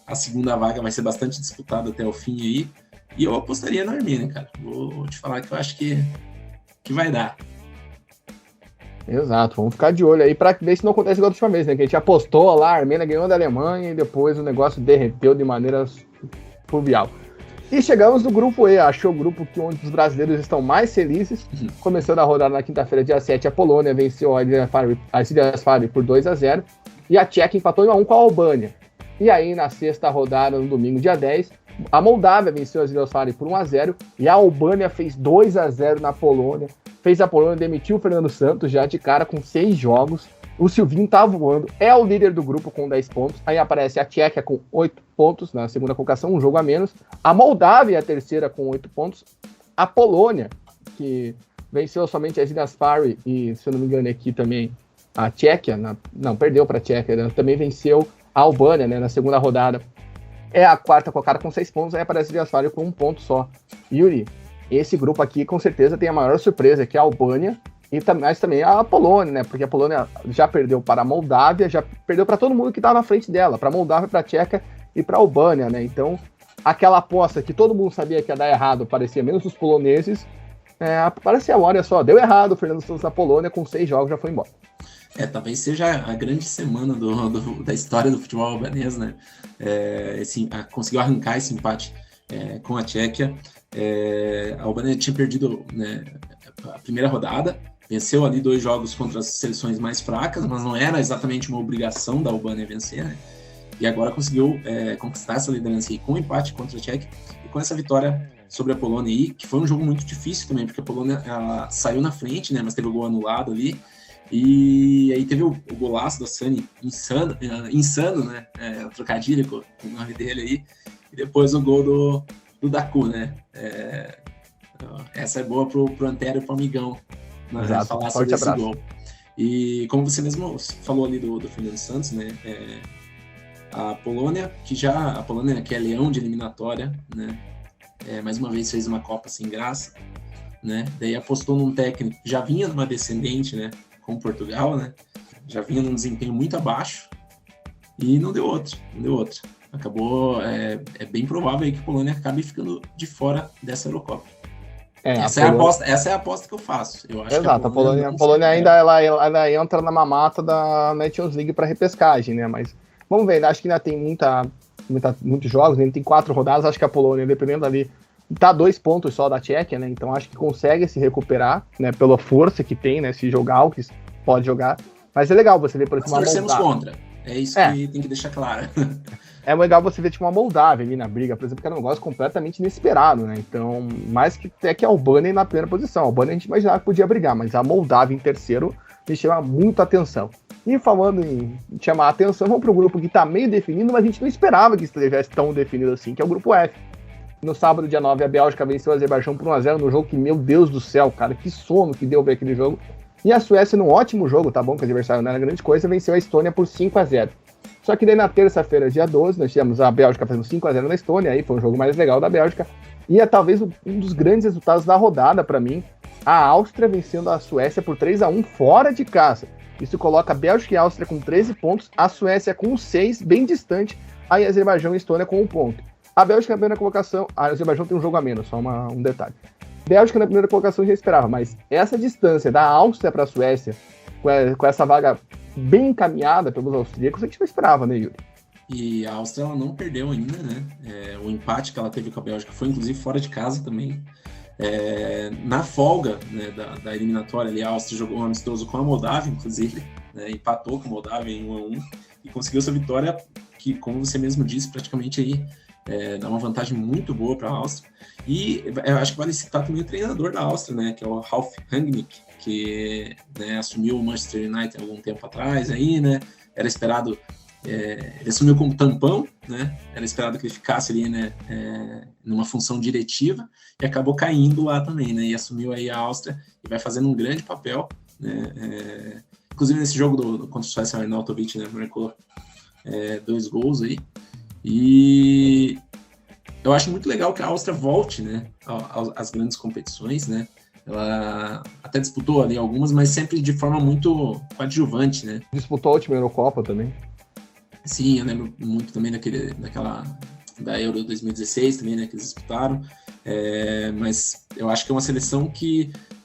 a segunda vaga vai ser bastante disputada até o fim aí, e eu apostaria na Armênia, cara. Vou te falar que eu acho que vai dar. Exato, vamos ficar de olho aí pra ver se não acontece igual da última vez, que a gente apostou lá, a Armênia ganhou da Alemanha e depois o negócio derreteu de maneira fluvial. E chegamos no grupo E, achou o grupo onde os brasileiros estão mais felizes. Começando a rodada na quinta-feira, dia 7, a Polônia venceu as Ilhas Faroe por 2-0 e a Tchequia empatou em 1-1 com a Albânia. E aí, na sexta rodada, no domingo, dia 10, a Moldávia venceu as Ilhas Faroe por 1-0 e a Albânia fez 2-0 na Polônia. Fez a Polônia demitir o Fernando Santos já de cara com 6 jogos. O Silvinho tá voando, é o líder do grupo com 10 pontos. Aí aparece a Tchequia com 8 pontos na segunda colocação, um jogo a menos. A Moldávia é a terceira com 8 pontos. A Polônia, que venceu somente as Ilhas Faroe e, se eu não me engano, aqui também a Tchequia, perdeu para a Tchequia, também venceu a Albânia, na segunda rodada. É a quarta colocada com 6 pontos, aí aparece as Ilhas Faroe com 1 ponto só. Yuri, esse grupo aqui com certeza tem a maior surpresa, que é a Albânia, mas também a Polônia, porque a Polônia já perdeu para a Moldávia, já perdeu para todo mundo que estava na frente dela, para a Moldávia, para a Tchequia e para a Albânia, Então aquela aposta que todo mundo sabia que ia dar errado, parecia menos os poloneses, parecia, olha só, deu errado, o Fernando Santos na Polônia, com 6 jogos já foi embora. Talvez seja a grande semana da história do futebol albanês, né? Conseguiu arrancar esse empate com a Tchequia. A Albânia tinha perdido, né, a primeira rodada, venceu ali 2 jogos contra as seleções mais fracas, mas não era exatamente uma obrigação da Albânia vencer, né? E agora conseguiu conquistar essa liderança aí com o empate contra a Tchequia e com essa vitória sobre a Polônia aí, que foi um jogo muito difícil também, porque a Polônia ela saiu na frente, né, mas teve o gol anulado ali. E aí teve o golaço da Sani, insano, né? O trocadilho com o nome dele aí. E depois o gol do Daku, né? Essa é boa pro Antero e pro Amigão, né? Falar sobre esse gol. E como você mesmo falou ali do Fernando Santos, né? A Polônia, que é leão de eliminatória, né? Mais uma vez fez uma Copa sem graça, né? Daí apostou num técnico que já vinha numa descendente, né? Com Portugal, né? Já vinha num desempenho muito abaixo e não deu outro. Acabou, é bem provável aí que a Polônia acabe ficando de fora dessa Eurocopa. Essa é a aposta que eu faço. Eu acho. Exato, que a Polônia ainda ela entra na mamata da Nations League para repescagem, né? Mas vamos ver, acho que ainda tem muitos jogos, ainda tem 4 rodadas, acho que a Polônia, dependendo ali, tá 2 pontos só da Tchequia, né? Então acho que consegue se recuperar, né? Pela força que tem, né? Se jogar o que pode jogar. Mas é legal você ver, por exemplo, nós torcemos contra. É isso que tem que deixar claro. É legal você ver tipo uma Moldávia ali na briga, por exemplo, que era um negócio completamente inesperado, né? Então, mais que até que a Albânia na primeira posição. A Albânia a gente imaginava que podia brigar, mas a Moldávia em terceiro me chama muito atenção. E falando em chamar a atenção, vamos para o grupo que tá meio definido, mas a gente não esperava que estivesse tão definido assim, que é o grupo F. No sábado, dia 9, a Bélgica venceu o Azerbaijão por 1-0 no jogo que, meu Deus do céu, cara, que sono que deu ver aquele jogo. E a Suécia, num ótimo jogo, tá bom, que o adversário não era grande coisa, venceu a Estônia por 5-0. Só que daí na terça-feira, dia 12, nós tivemos a Bélgica fazendo 5-0 na Estônia, aí foi um jogo mais legal da Bélgica. E é talvez um dos grandes resultados da rodada para mim, a Áustria vencendo a Suécia por 3-1 fora de casa. Isso coloca a Bélgica e a Áustria com 13 pontos, a Suécia com 6, bem distante, aí a Azerbaijão e a Estônia com 1 ponto. A Bélgica na primeira colocação, a Azerbaijão tem um jogo a menos, só um detalhe. Bélgica na primeira colocação já esperava, mas essa distância da Áustria para a Suécia, com essa vaga bem encaminhada pelos austríacos, a gente não esperava, né, Yuri? E a Áustria ela não perdeu ainda, né? O empate que ela teve com a Bélgica foi inclusive fora de casa também. Na folga, né, da eliminatória ali, a Áustria jogou um amistoso com a Moldávia, inclusive, né, empatou com a Moldávia em 1-1 e conseguiu essa vitória que, como você mesmo disse, praticamente aí dá uma vantagem muito boa para a Áustria. E eu acho que vale citar também o treinador da Áustria, né, que é o Ralf Rangnick, que, né, assumiu o Manchester United há algum tempo atrás, aí, né, era esperado, ele assumiu como tampão, né, era esperado que ele ficasse ali, né, numa função diretiva, e acabou caindo lá também, né, e assumiu aí a Áustria, e vai fazendo um grande papel, né, inclusive nesse jogo contra o Suécia, o Arnautovic, né, marcou 2 gols aí, e eu acho muito legal que a Áustria volte, né, às grandes competições, né. Ela até disputou ali algumas, mas sempre de forma muito coadjuvante, né. Disputou a última Eurocopa também. Sim, eu lembro muito também da Euro 2016 também, né, que eles disputaram. Mas eu acho que é uma seleção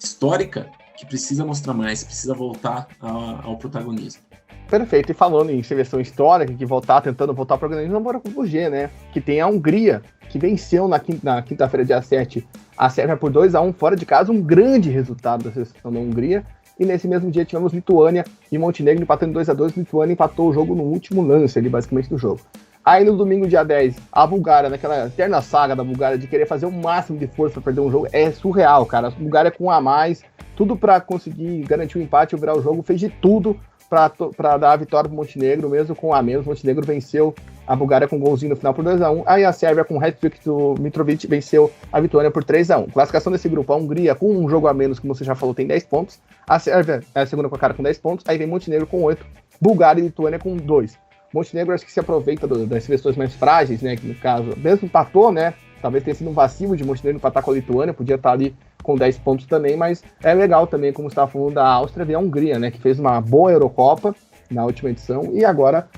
histórica que precisa mostrar mais, precisa voltar ao protagonismo. Perfeito, e falando em seleção histórica, tentando voltar para o organismo, não bora fugir, né? Que tem a Hungria, que venceu na quinta-feira, dia 7, a Sérvia por 2-1 fora de casa, um grande resultado da seleção da Hungria. E nesse mesmo dia tivemos Lituânia e Montenegro empatando 2-2, Lituânia empatou o jogo no último lance ali, basicamente, do jogo. Aí no domingo, dia 10, a Bulgária, naquela eterna saga da Bulgária de querer fazer o máximo de força para perder um jogo, é surreal, cara. A Bulgária com 1 a mais, tudo para conseguir garantir o empate ou virar o jogo, fez de tudo para dar a vitória pro Montenegro, mesmo com 1 a menos. O Montenegro venceu a Bulgária com um golzinho no final por 2-1. Aí a Sérvia, com o hat-trick do Mitrovic, venceu a Vitória por 3-1. Classificação desse grupo, a Hungria, com um jogo a menos, como você já falou, tem 10 pontos. A Sérvia é a segunda colocada com 10 pontos. Aí vem Montenegro com 8. Bulgária e Lituânia com 2. Montenegro acho que se aproveita das seleções mais frágeis, né? Que no caso, mesmo empatou, né? Talvez tenha sido um vacilo de Montenegro empatar com a Lituânia, podia estar ali com 10 pontos também, mas é legal também, como você estava falando da Áustria, ver a Hungria, né? Que fez uma boa Eurocopa na última edição e agora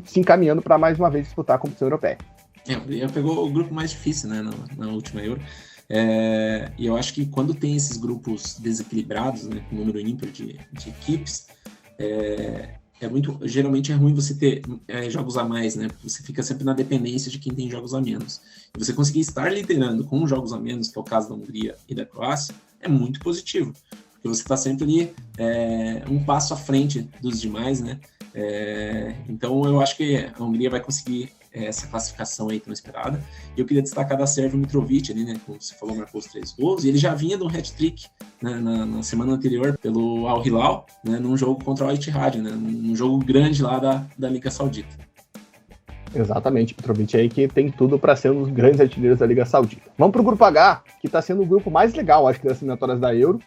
se encaminhando para mais uma vez disputar a competição europeia. A Hungria pegou o grupo mais difícil, né, na última Euro. E eu acho que quando tem esses grupos desequilibrados, né, com número ímpar de equipes, geralmente é ruim você ter jogos a mais, né? Você fica sempre na dependência de quem tem jogos a menos. E você conseguir estar liderando com jogos a menos, que é o caso da Hungria e da Croácia, é muito positivo, porque você está sempre ali um passo à frente dos demais, né? Então eu acho que a Hungria vai conseguir essa classificação aí tão esperada. E eu queria destacar da Sérgio Mitrovic ali, né? Como você falou, marcou os 3 gols, e ele já vinha de um hat-trick, né, na semana anterior pelo Al Hilal, né, num jogo contra o Al Ittihad, né, num jogo grande lá da Liga Saudita. Exatamente, Mitrovic aí que tem tudo para ser um dos grandes artilheiros da Liga Saudita. Vamos pro grupo H, que está sendo o grupo mais legal, acho que, das eliminatórias da Euro.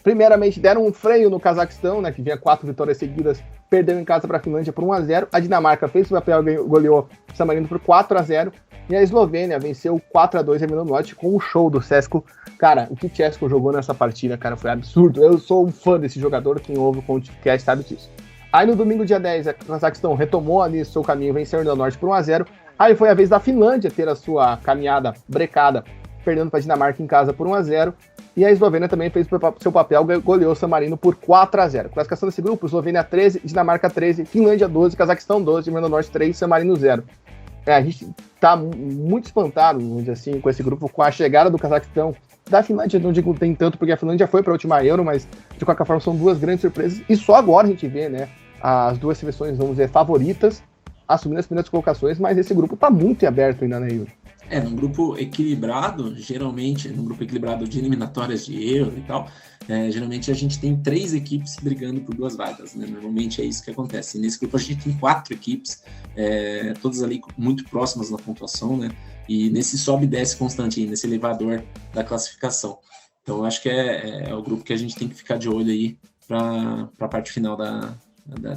Primeiramente, deram um freio no Cazaquistão, né, que vinha 4 vitórias seguidas, perdeu em casa para a Finlândia por 1-0. A Dinamarca fez o papel e goleou o San Marino por 4-0. E a Eslovênia venceu 4-2 a Milanovic com o show do Cesco. Cara, o que o Cesco jogou nessa partida, cara, foi absurdo. Eu sou um fã desse jogador, quem ouve o podcast sabe disso. Aí no domingo, dia 10, a Cazaquistão retomou ali seu caminho, venceu o Norte por 1-0. Aí foi a vez da Finlândia ter a sua caminhada brecada, perdendo para a Dinamarca em casa por 1-0. E a Eslovênia também fez seu papel, goleou o San Marino por 4-0. Classificação desse grupo: Eslovênia 13, Dinamarca 13, Finlândia 12, Cazaquistão 12, Irlanda do Norte 3, San Marino 0. A gente tá muito espantado, vamos dizer assim, com esse grupo, com a chegada do Cazaquistão. Da Finlândia, não digo tem tanto, porque a Finlândia foi para a última Euro, mas de qualquer forma são duas grandes surpresas. E só agora a gente vê, né, as duas seleções, vamos dizer, favoritas, assumindo as primeiras colocações, mas esse grupo tá muito aberto ainda na Euro. Num grupo equilibrado, geralmente, num grupo equilibrado de eliminatórias de Euro e tal, geralmente a gente tem 3 equipes brigando por 2 vagas, né? Normalmente é isso que acontece. E nesse grupo a gente tem 4 equipes, todas ali muito próximas na pontuação, né? E nesse sobe e desce constante, nesse elevador da classificação. Então eu acho que é o grupo que a gente tem que ficar de olho aí para a parte final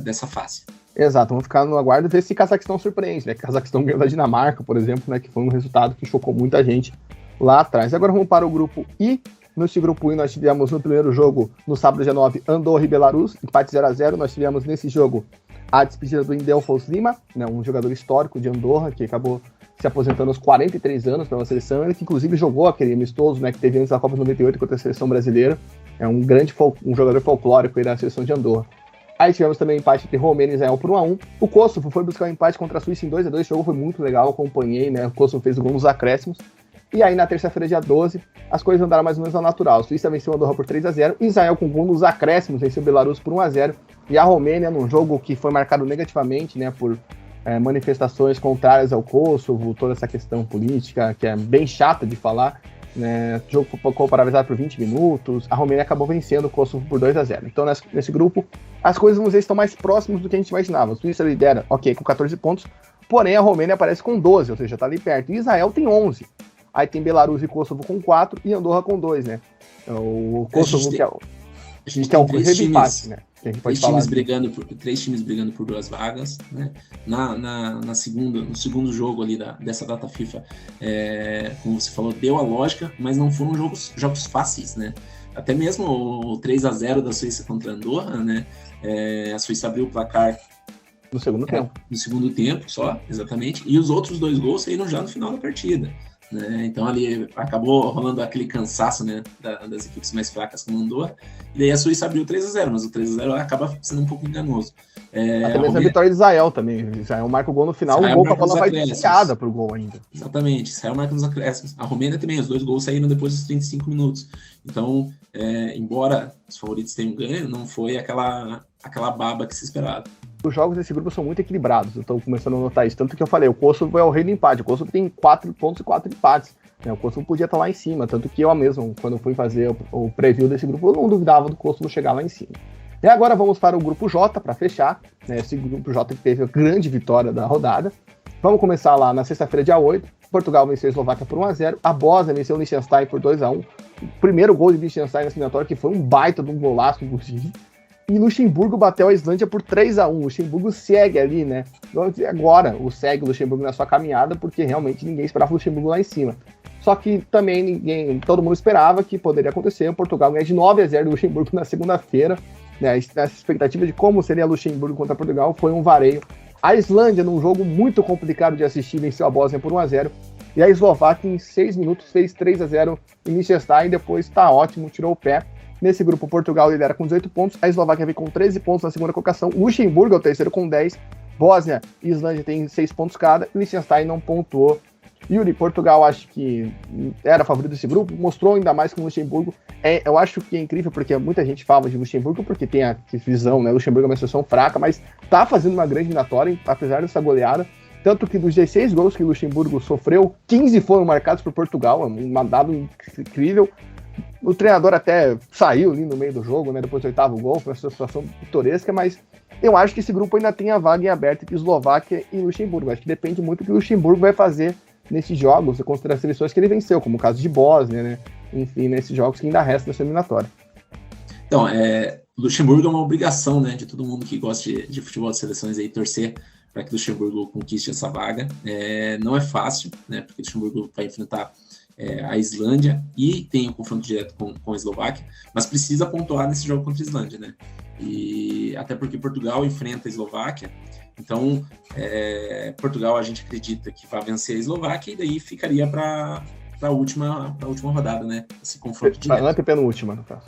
dessa fase. Exato, vamos ficar no aguardo e ver se Cazaquistão surpreende, né? Cazaquistão ganhou da Dinamarca, por exemplo, né? Que foi um resultado que chocou muita gente lá atrás. Agora vamos para o grupo I. Nesse grupo I nós tivemos no primeiro jogo, no sábado dia 9, Andorra e Belarus, empate 0-0. Nós tivemos nesse jogo a despedida do Indelfos Lima, né? Um jogador histórico de Andorra, que acabou se aposentando aos 43 anos pela seleção, ele que inclusive jogou aquele amistoso, né, que teve antes da Copa de 98 contra a seleção brasileira. É um grande um jogador folclórico aí da seleção de Andorra. Aí tivemos também empate entre Romênia e Israel por 1-1. O Kosovo foi buscar um empate contra a Suíça em 2-2. O jogo foi muito legal, acompanhei, né? O Kosovo fez o gol nos acréscimos. E aí na terça-feira, dia 12, as coisas andaram mais ou menos ao natural. A Suíça venceu a Andorra por 3-0. Israel com gol nos acréscimos venceu o Belarus por 1-0. E a Romênia, num jogo que foi marcado negativamente, né? Por manifestações contrárias ao Kosovo, toda essa questão política, que é bem chata de falar. Né, o jogo ficou paralisado por 20 minutos, a Romênia acabou vencendo o Kosovo por 2-0. Então nesse grupo, as coisas, vamos dizer, estão mais próximas do que a gente imaginava. A Suíça lidera, com 14 pontos, porém a Romênia aparece com 12, ou seja, está ali perto. E Israel tem 11. Aí tem Belarus e Kosovo com 4 e Andorra com 2, né? O Kosovo que é o... A gente tem 3 times, né? Três times brigando por 2 vagas, né? No segundo jogo ali dessa data FIFA, como você falou, deu a lógica, mas não foram jogos fáceis, né? Até mesmo o 3-0 da Suíça contra a Andorra, né? A Suíça abriu o placar no segundo tempo. No segundo tempo só, exatamente. E os outros 2 gols saíram já no final da partida. Né? Então ali acabou rolando aquele cansaço, né, das equipes mais fracas como Andorra, e daí a Suíça abriu 3-0, mas o 3-0 acaba sendo um pouco enganoso. Até mesmo a vitória de Israel também. Israel marca o gol no final, o gol com a bola vai desviada pro gol ainda. Exatamente, Israel marca nos acréscimos. A Romênia também, os 2 gols saíram depois dos 35 minutos. Então, embora os favoritos tenham ganho, não foi aquela baba que se esperava. Os jogos desse grupo são muito equilibrados, eu estou começando a notar isso. Tanto que eu falei, o Kosovo é o rei do empate. O Kosovo tem 4 pontos e 4 empates. Né? O Kosovo podia estar lá em cima. Tanto que eu mesmo, quando fui fazer o preview desse grupo, eu não duvidava do Kosovo chegar lá em cima. E agora vamos para o grupo J, para fechar. Né? Esse grupo J que teve a grande vitória da rodada. Vamos começar lá na sexta-feira, dia 8. Portugal venceu a Eslováquia por 1-0. A Bósnia venceu o Liechtenstein por 2-1. O primeiro gol de Liechtenstein na eliminatória, que foi um baita de um golaço, inclusive. E Luxemburgo bateu a Islândia por 3-1. Luxemburgo segue ali, né? Agora segue o Luxemburgo na sua caminhada, porque realmente ninguém esperava o Luxemburgo lá em cima. Só que também todo mundo esperava que poderia acontecer o Portugal ganhar de 9-0 do Luxemburgo na segunda-feira. Né? Essa expectativa de como seria Luxemburgo contra Portugal foi um vareio. A Islândia, num jogo muito complicado de assistir, venceu a Bósnia por 1-0. E a Eslováquia, em 6 minutos, fez 3-0 em Liechtenstein. Depois tá ótimo, tirou o pé. Nesse grupo, Portugal lidera com 18 pontos. A Eslováquia vem com 13 pontos na segunda colocação. Luxemburgo é o terceiro com 10. Bósnia e Islândia tem 6 pontos cada. E Liechtenstein não pontuou. Yuri, Portugal acho que era favorito desse grupo. Mostrou ainda mais com o Luxemburgo. Eu acho que é incrível, porque muita gente fala de Luxemburgo porque tem a visão, né? Luxemburgo é uma seleção fraca, mas tá fazendo uma grande eliminatória, apesar dessa goleada. Tanto que dos 16 gols que o Luxemburgo sofreu, 15 foram marcados por Portugal, um dado incrível. O treinador até saiu ali no meio do jogo, né, depois do 8º gol, foi uma situação pitoresca, mas eu acho que esse grupo ainda tem a vaga em aberto entre Eslováquia e Luxemburgo. Acho que depende muito do que o Luxemburgo vai fazer nesses jogos, contra as seleções que ele venceu, como o caso de Bósnia, né, enfim, nesses jogos que ainda restam dessa eliminatória. Então, Luxemburgo é uma obrigação, né, de todo mundo que gosta de futebol de seleções aí torcer para que o Luxemburgo conquiste essa vaga. Não é fácil, né, porque o Luxemburgo vai enfrentar a Islândia e tem um confronto direto com a Eslováquia, mas precisa pontuar nesse jogo contra a Islândia, né? E até porque Portugal enfrenta a Eslováquia, então Portugal a gente acredita que vai vencer a Eslováquia e daí ficaria para a última rodada, né? Esse confronto direto. Antepenúltima, no caso.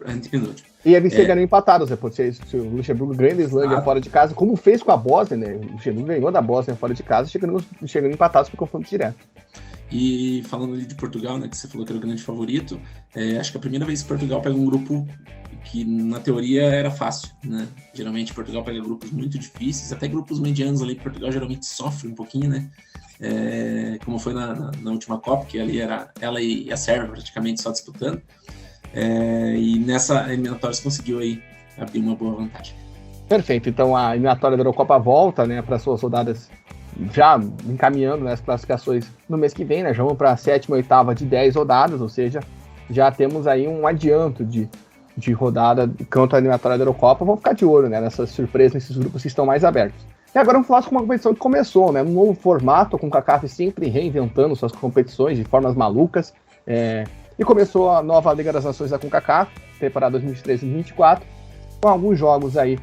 Antepenúltimo. E eles chegariam empatados, depois se o Luxemburgo ganha da Islândia fora de casa, como fez com a Bósnia, né? O Luxemburgo ganhou da Bósnia fora de casa, chegando empatados para o confronto direto. E falando ali de Portugal, né, que você falou que era o grande favorito, acho que é a primeira vez que Portugal pega um grupo que na teoria era fácil, né? Geralmente Portugal pega grupos muito difíceis, até grupos medianos ali, Portugal geralmente sofre um pouquinho, né? Como foi na última Copa, que ali era ela e a Sérvia praticamente só disputando. E nessa eliminatória você conseguiu aí abrir uma boa vantagem. Perfeito, então a eliminatória da Eurocopa volta, né, para suas rodadas já encaminhando, né, as classificações no mês que vem, né, já vamos para a 7ª e 8ª de 10 rodadas, ou seja, já temos aí um adianto de rodada quanto à eliminatória da Eurocopa. Vamos ficar de olho, né, nessas surpresas, nesses grupos que estão mais abertos. E agora vamos falar sobre uma competição que começou, né, um novo formato, com o CACAF sempre reinventando suas competições de formas malucas, e começou a nova Liga das Nações da CONCACAF, temporada 2023-2024, com alguns jogos aí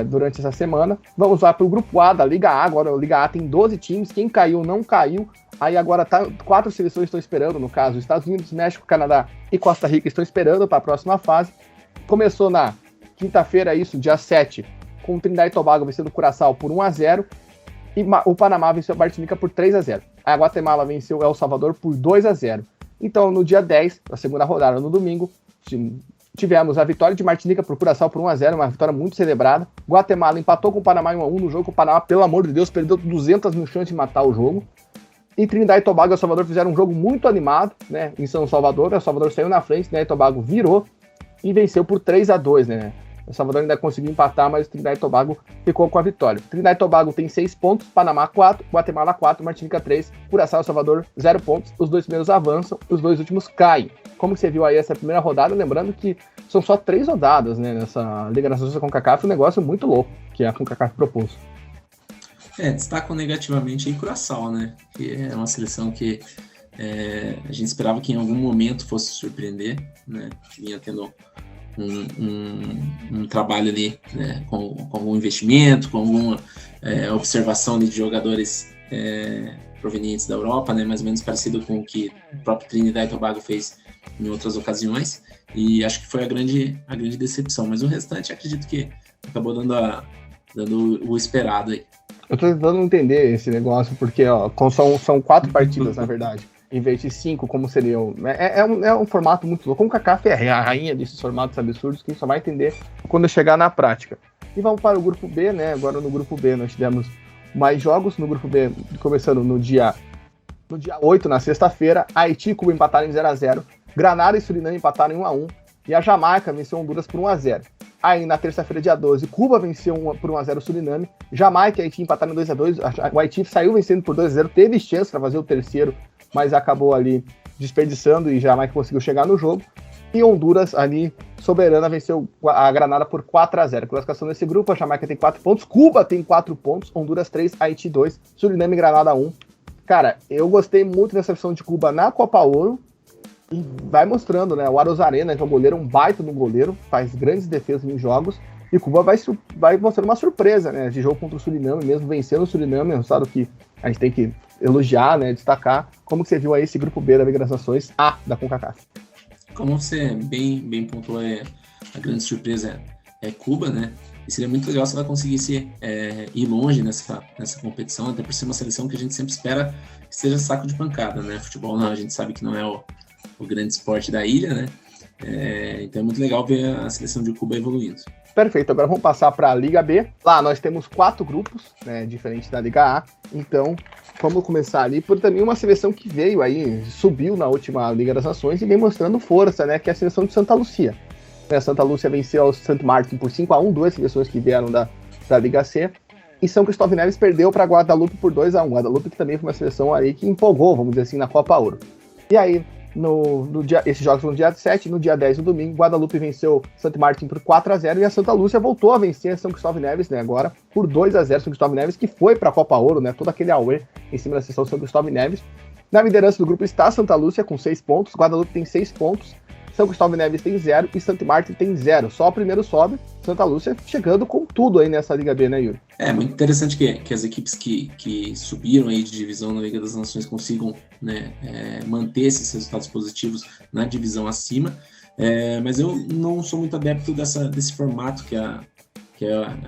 durante essa semana. Vamos lá para o grupo A da Liga A. Agora a Liga A tem 12 times, quem caiu não caiu. Aí agora 4 seleções estão esperando, no caso, Estados Unidos, México, Canadá e Costa Rica estão esperando para a próxima fase. Começou na quinta-feira, dia 7, com o Trinidad e Tobago vencendo o Curaçao por 1-0. E o Panamá venceu a Martinica por 3-0. A Guatemala venceu o El Salvador por 2-0. Então, no dia 10, na segunda rodada, no domingo, tivemos a vitória de Martinica por Curaçao por 1-0, uma vitória muito celebrada. Guatemala empatou com o Panamá em 1-1 no jogo. O Panamá, pelo amor de Deus, perdeu 200 mil chances de matar o jogo. E Trinidad e Tobago e El Salvador fizeram um jogo muito animado, né, em São Salvador. El Salvador saiu na frente, Trinidad e Tobago virou e venceu por 3-2, né? El Salvador ainda conseguiu empatar, mas o Trinidad e Tobago ficou com a vitória. Trinidad e Tobago tem 6 pontos, Panamá 4, Guatemala 4, Martinica 3, Curaçao e El Salvador 0 pontos. Os 2 primeiros avançam, os 2 últimos caem. Como você viu aí essa primeira rodada, lembrando que são só 3 rodadas, né, nessa Liga das Nações da CONCACAF, um negócio muito louco que a CONCACAF propôs. Destacam negativamente aí Curaçao, né, que é uma seleção que a gente esperava que em algum momento fosse surpreender, né, que vinha tendo um trabalho ali, né, com algum investimento, com alguma observação ali de jogadores provenientes da Europa, né, mais ou menos parecido com o que o próprio Trinidad e Tobago fez em outras ocasiões, e acho que foi a grande decepção, mas o restante acredito que acabou dando o esperado aí. Eu tô tentando entender esse negócio, porque são 4 partidas, na verdade, em vez de 5, como seriam. É um formato muito louco. Como o CACAF é a rainha desses formatos absurdos, que a gente só vai entender quando chegar na prática. E vamos para o grupo B, né? Agora no grupo B nós tivemos mais jogos. No grupo B, começando no dia 8, na sexta-feira, Haiti e Cuba empataram em 0-0, Granada e Suriname empataram em 1-1, e a Jamaica venceu Honduras por 1-0. Aí na terça-feira, dia 12, Cuba venceu por 1-0 o Suriname, Jamaica e Haiti empataram em 2-2, o Haiti saiu vencendo por 2-0, teve chance para fazer o terceiro, mas acabou ali desperdiçando e Jamaica conseguiu chegar no jogo. E Honduras ali, soberana, venceu a Granada por 4-0. Classificação desse grupo, a Jamaica tem 4 pontos, Cuba tem 4 pontos, Honduras 3, Haiti 2, Suriname e Granada 1. Cara, eu gostei muito dessa opção de Cuba na Copa Ouro, e vai mostrando, né, o Arozarena, que é um goleiro, um baita no goleiro, faz grandes defesas em jogos, E Cuba vai mostrando uma surpresa, né? De jogo contra o Suriname, mesmo vencendo o Suriname, é um resultado que a gente tem que elogiar, né? Destacar. Como que você viu aí esse grupo B da Liga das Nações A da CONCACAF? Como você bem pontuou, a grande surpresa é Cuba, né? E seria muito legal se ela conseguisse ir longe nessa competição, até por ser uma seleção que a gente sempre espera que seja saco de pancada, né? Futebol não, a gente sabe que não é o grande esporte da ilha, né? Então é muito legal ver a seleção de Cuba evoluindo. Perfeito, agora vamos passar para a Liga B. Lá nós temos 4 grupos, né, diferente da Liga A. Então, vamos começar ali por também uma seleção que veio aí, subiu na última Liga das Nações e vem mostrando força, né, que é a seleção de Santa Lúcia. Santa Lúcia venceu o St. Martin por 5-1, 2 seleções que vieram da Liga C. E São Cristóvão Neves perdeu para Guadalupe por 2-1. Guadalupe que também foi uma seleção aí que empolgou, vamos dizer assim, na Copa Ouro. E aí, esses jogos foram no dia 7, no dia 10, no domingo, Guadalupe venceu St. Martin por 4-0 e a Santa Lúcia voltou a vencer a São Cristóvão Neves, né, agora por 2-0. São Cristóvão Neves que foi para a Copa Ouro, né, todo aquele auê em cima da seleção São Cristóvão Neves. Na liderança do grupo está Santa Lúcia com 6 pontos, Guadalupe tem 6 pontos, São Cristóvão Neves tem 0 e St. Martin tem 0. Só o primeiro sobe, Santa Lúcia chegando com tudo aí nessa Liga B, né, Yuri? É muito interessante que as equipes que subiram aí de divisão na Liga das Nações consigam, né, manter esses resultados positivos na divisão acima, mas eu não sou muito adepto desse formato que a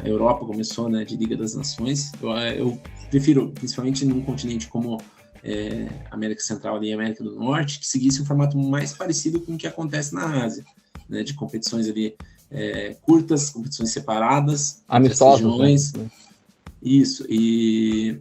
Europa começou, né, de Liga das Nações. Eu prefiro, principalmente num continente como América Central e América do Norte, que seguisse um formato mais parecido com o que acontece na Ásia, né, de competições ali curtas, competições separadas, amistosas, né? Isso, e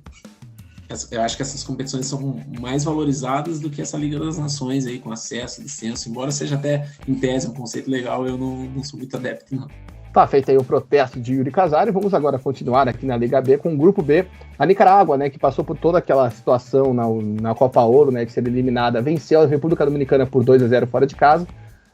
eu acho que essas competições são mais valorizadas do que essa Liga das Nações aí, com acesso, descenso, embora seja até em tese um conceito legal, eu não sou muito adepto, não. Tá feito aí o protesto de Yuri Casares. Vamos agora continuar aqui na Liga B com o grupo B. A Nicarágua, né, que passou por toda aquela situação na Copa Ouro, né, de ser eliminada, venceu a República Dominicana por 2-0 fora de casa.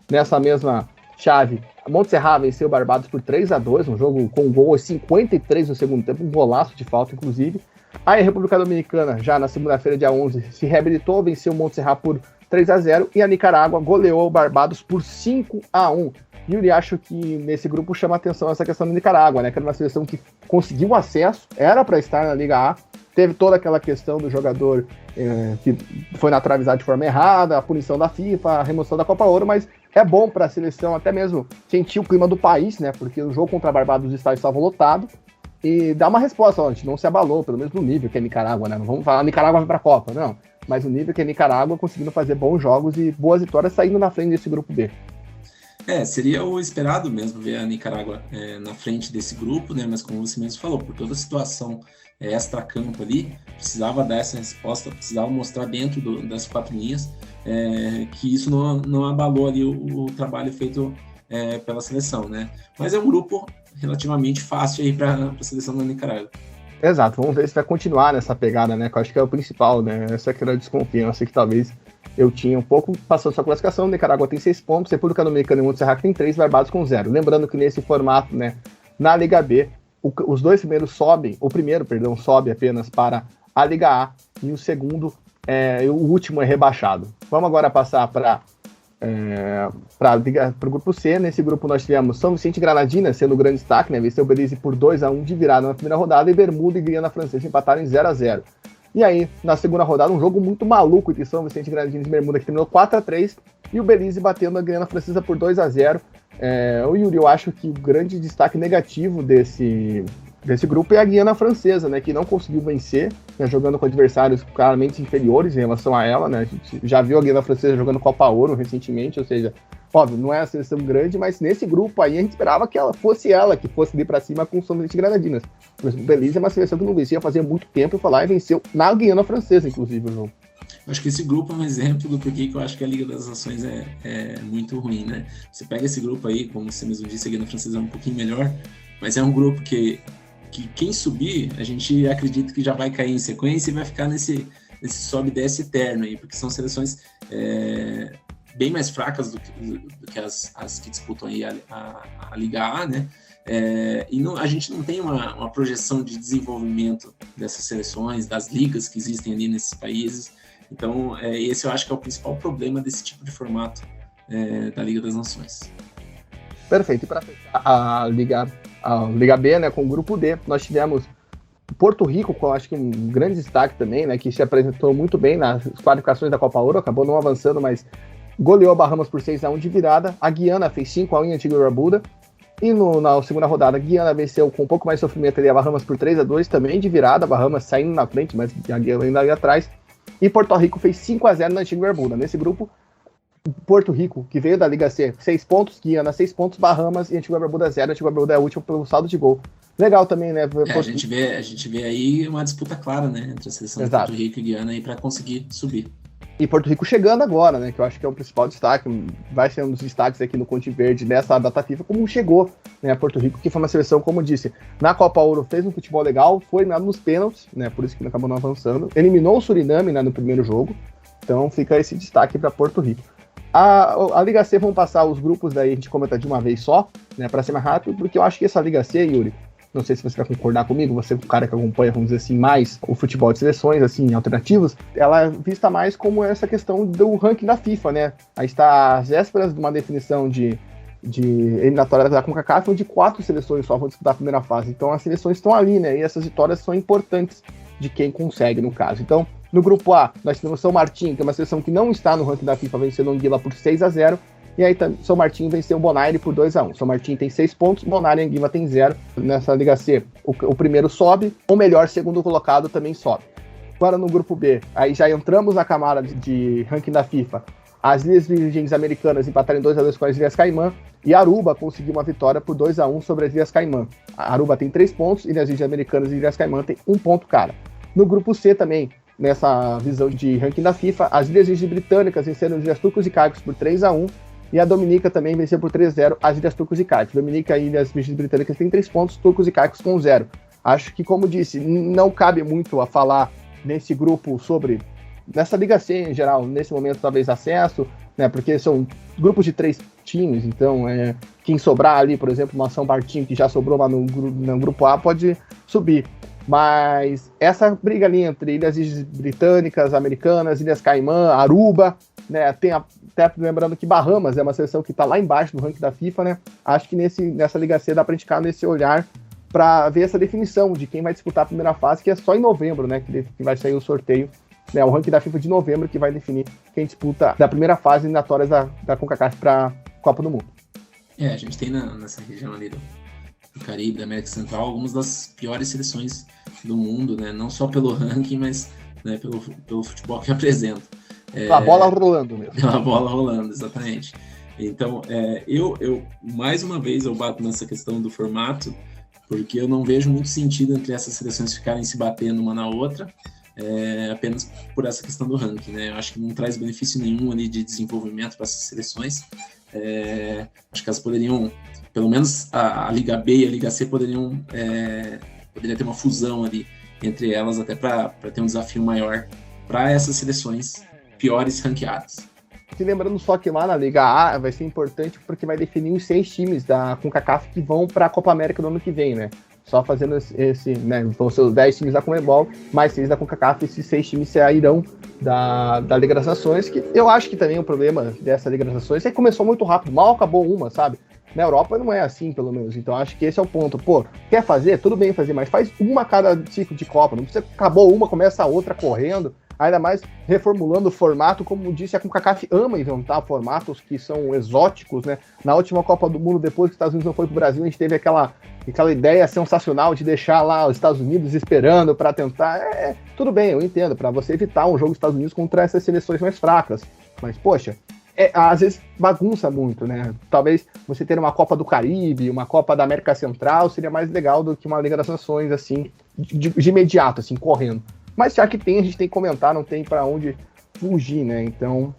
Nessa mesma chave, a Montserrat venceu o Barbados por 3-2, um jogo com gol aos 53 no segundo tempo, um golaço de falta, inclusive. Aí a República Dominicana, já na segunda-feira, dia 11, se reabilitou, venceu o Montserrat por 3-0 e a Nicarágua goleou o Barbados por 5-1. Yuri, acho que nesse grupo chama atenção essa questão da Nicarágua, né? Que era uma seleção que conseguiu acesso, era para estar na Liga A, teve toda aquela questão do jogador que foi naturalizado de forma errada, a punição da FIFA, a remoção da Copa Ouro, mas é bom para a seleção até mesmo sentir o clima do país, né? Porque o jogo contra Barbados, os estádios estavam lotados, e dá uma resposta, ó, a gente não se abalou, pelo menos no nível que é Nicarágua, né? Não vamos falar Nicarágua vai para a Copa, não. Mas o nível que é Nicarágua conseguindo fazer bons jogos e boas vitórias saindo na frente desse grupo B. Seria o esperado mesmo ver a Nicarágua na frente desse grupo, né? Mas como você mesmo falou, por toda a situação extra-campo ali, precisava dar essa resposta, precisava mostrar dentro das 4 linhas que isso não abalou ali o trabalho feito pela seleção, né? Mas é um grupo relativamente fácil aí para a seleção da Nicarágua. Exato, vamos ver se vai continuar nessa pegada, né? Que eu acho que é o principal, né? Essa é aquela desconfiança que talvez eu tinha um pouco, passando sua classificação. Nicarágua tem 6 pontos, República Dominicana e Montserrat tem 3, Barbados com 0. Lembrando que nesse formato, né, na Liga B, os dois primeiros sobem, o primeiro, perdão, sobe apenas para a Liga A e o segundo, o último é rebaixado. Vamos agora passar para o grupo C. Nesse grupo nós tivemos São Vicente e Granadina sendo o grande destaque, né? Venceu o Belize por 2-1 de virada na primeira rodada e Bermuda e Guiana Francesa empataram em 0-0. E aí, na segunda rodada, um jogo muito maluco entre São Vicente, Granadina e Bermuda, que terminou 4-3, e o Belize batendo a Guiana Francesa por 2-0. O Yuri, eu acho que o grande destaque negativo desse grupo é a Guiana Francesa, né, que não conseguiu vencer, né, jogando com adversários claramente inferiores em relação a ela, né? A gente já viu a Guiana Francesa jogando Copa Ouro recentemente, ou seja, óbvio, não é uma seleção grande, mas nesse grupo aí a gente esperava que fosse ir pra cima com o São Vicente e Granadinas. Mas o Belize é uma seleção que não vencia fazia muito tempo, e foi lá e venceu na Guiana Francesa, inclusive, o jogo. Acho que esse grupo é um exemplo do porquê que eu acho que a Liga das Nações é muito ruim, né? Você pega esse grupo aí, como você mesmo disse, a Guiana Francesa é um pouquinho melhor, mas é um grupo que quem subir, a gente acredita que já vai cair em sequência e vai ficar nesse sobe e desce eterno aí, porque são seleções bem mais fracas do que as que disputam aí a Liga A, né? E a gente não tem uma projeção de desenvolvimento dessas seleções, das ligas que existem ali nesses países. Então, esse eu acho que é o principal problema desse tipo de formato da Liga das Nações. Perfeito. E para fechar a Liga a Liga B, né, com o grupo D. Nós tivemos Porto Rico, com acho que um grande destaque também, né, que se apresentou muito bem nas qualificações da Copa Ouro, acabou não avançando, mas goleou a Bahamas por 6-1 de virada. A Guiana fez 5-1 em Antigua e Barbuda. E na segunda rodada, a Guiana venceu com um pouco mais de sofrimento ali a Bahamas por 3-2, também de virada, a Bahamas saindo na frente, mas a Guiana ainda ali atrás. E Porto Rico fez 5-0 na Antigua e Barbuda. Nesse grupo, Porto Rico, que veio da Liga C, 6 pontos, Guiana 6 pontos, Bahamas e Antigua e Barbuda 0. Antigua e Barbuda é a última pelo saldo de gol. Legal também, né? A gente vê aí uma disputa clara, né, entre a seleção de Porto Rico e Guiana aí para conseguir subir. E Porto Rico chegando agora, né? Que eu acho que é o principal destaque, vai ser um dos destaques aqui no Conte Verde nessa data FIFA, como chegou, né? Porto Rico, que foi uma seleção, como disse, na Copa Ouro fez um futebol legal, foi nos pênaltis, né? Por isso que acabou não avançando. Eliminou o Suriname, né, no primeiro jogo. Então fica esse destaque para Porto Rico. A Liga C, vamos passar os grupos daí, a gente comenta de uma vez só, né? Para ser mais rápido, porque eu acho que essa Liga C, Yuri, não sei se você vai concordar comigo, você é um cara que acompanha, vamos dizer assim, mais o futebol de seleções, assim, alternativos, ela é vista mais como essa questão do ranking da FIFA, né? Aí está às vésperas de uma definição de eliminatória da CONCACAF, onde 4 seleções só vão disputar a primeira fase. Então as seleções estão ali, né? E essas vitórias são importantes de quem consegue, no caso. Então, no grupo A, nós temos São Martin, que é uma seleção que não está no ranking da FIFA, vencendo o Anguilla por 6-0. E aí São Martin venceu o Bonaire por 2-1. São Martin tem 6 pontos, Bonaire e Anguilla tem 0. Nessa Liga C, o primeiro sobe, o melhor segundo colocado também sobe. Agora no grupo B, aí já entramos na camada de ranking da FIFA. As Ilhas Virgens Americanas empataram 2-2 com as Ilhas Caimã, e Aruba conseguiu uma vitória por 2-1 sobre as Ilhas Caimã. A Aruba tem 3 pontos, e as Ilhas Americanas e Ilhas Caimã tem 1 ponto cada. No grupo C também, nessa visão de ranking da FIFA, as Ilhas Virgens Britânicas venceram as Ilhas Turcos e Caicos por 3-1, e a Dominica também venceu por 3-0 as Ilhas Turcos e Caicos. Dominica e Ilhas Virgens Britânicas têm 3 pontos, Turcos e Caicos com 0. Acho que, como disse, não cabe muito a falar nesse grupo sobre, nessa Liga C em geral, nesse momento talvez acesso, né, porque são grupos de 3 times, então quem sobrar ali, por exemplo, uma São Martin que já sobrou lá no grupo A pode subir. Mas essa briga ali entre Ilhas Britânicas, Americanas, Ilhas Caimã, Aruba, né, tem até lembrando que Bahamas é uma seleção que está lá embaixo do ranking da FIFA, né? Acho que nessa Liga C dá para indicar nesse olhar para ver essa definição de quem vai disputar a primeira fase, que é só em novembro, né? Que vai sair o sorteio, né? O ranking da FIFA de novembro que vai definir quem disputa da primeira fase eliminatórias da CONCACAF para Copa do Mundo. A gente tem nessa região ali do Caribe, da América Central, algumas das piores seleções do mundo, né? Não só pelo ranking, mas, né, pelo futebol que apresenta. Pela bola rolando mesmo. Pela bola rolando, exatamente. Então, eu mais uma vez eu bato nessa questão do formato, porque eu não vejo muito sentido entre essas seleções ficarem se batendo uma na outra, apenas por essa questão do ranking, né? Eu acho que não traz benefício nenhum ali de desenvolvimento para essas seleções. Acho que elas poderiam, pelo menos a Liga B e a Liga C poderia ter uma fusão ali entre elas, até para ter um desafio maior para essas seleções piores ranqueadas. Se lembrando só que lá na Liga A vai ser importante porque vai definir os 6 times da CONCACAF que vão para a Copa América no ano que vem, né? Só fazendo esse, né? Vão ser os 10 times da Conmebol, mais 6 da CONCACAF, esses 6 times sairão da Liga das Nações, que eu acho que também o problema dessa Liga das Nações é que começou muito rápido, mal acabou uma, sabe? Na Europa não é assim, pelo menos. Então acho que esse é o ponto. Pô, quer fazer? Tudo bem fazer, mas faz uma cada ciclo de Copa. Não precisa, acabou uma, começa a outra correndo. Ainda mais reformulando o formato, como disse, a CONCACAF ama inventar formatos que são exóticos, né? Na última Copa do Mundo, depois que os Estados Unidos não foi pro Brasil, a gente teve aquela ideia sensacional de deixar lá os Estados Unidos esperando para tentar. Tudo bem, eu entendo, para você evitar um jogo dos Estados Unidos contra essas seleções mais fracas. Mas, poxa, às vezes bagunça muito, né? Talvez você ter uma Copa do Caribe, uma Copa da América Central seria mais legal do que uma Liga das Nações, assim, de imediato, assim, correndo. Mas já que tem, a gente tem que comentar, não tem para onde fugir, né? Então,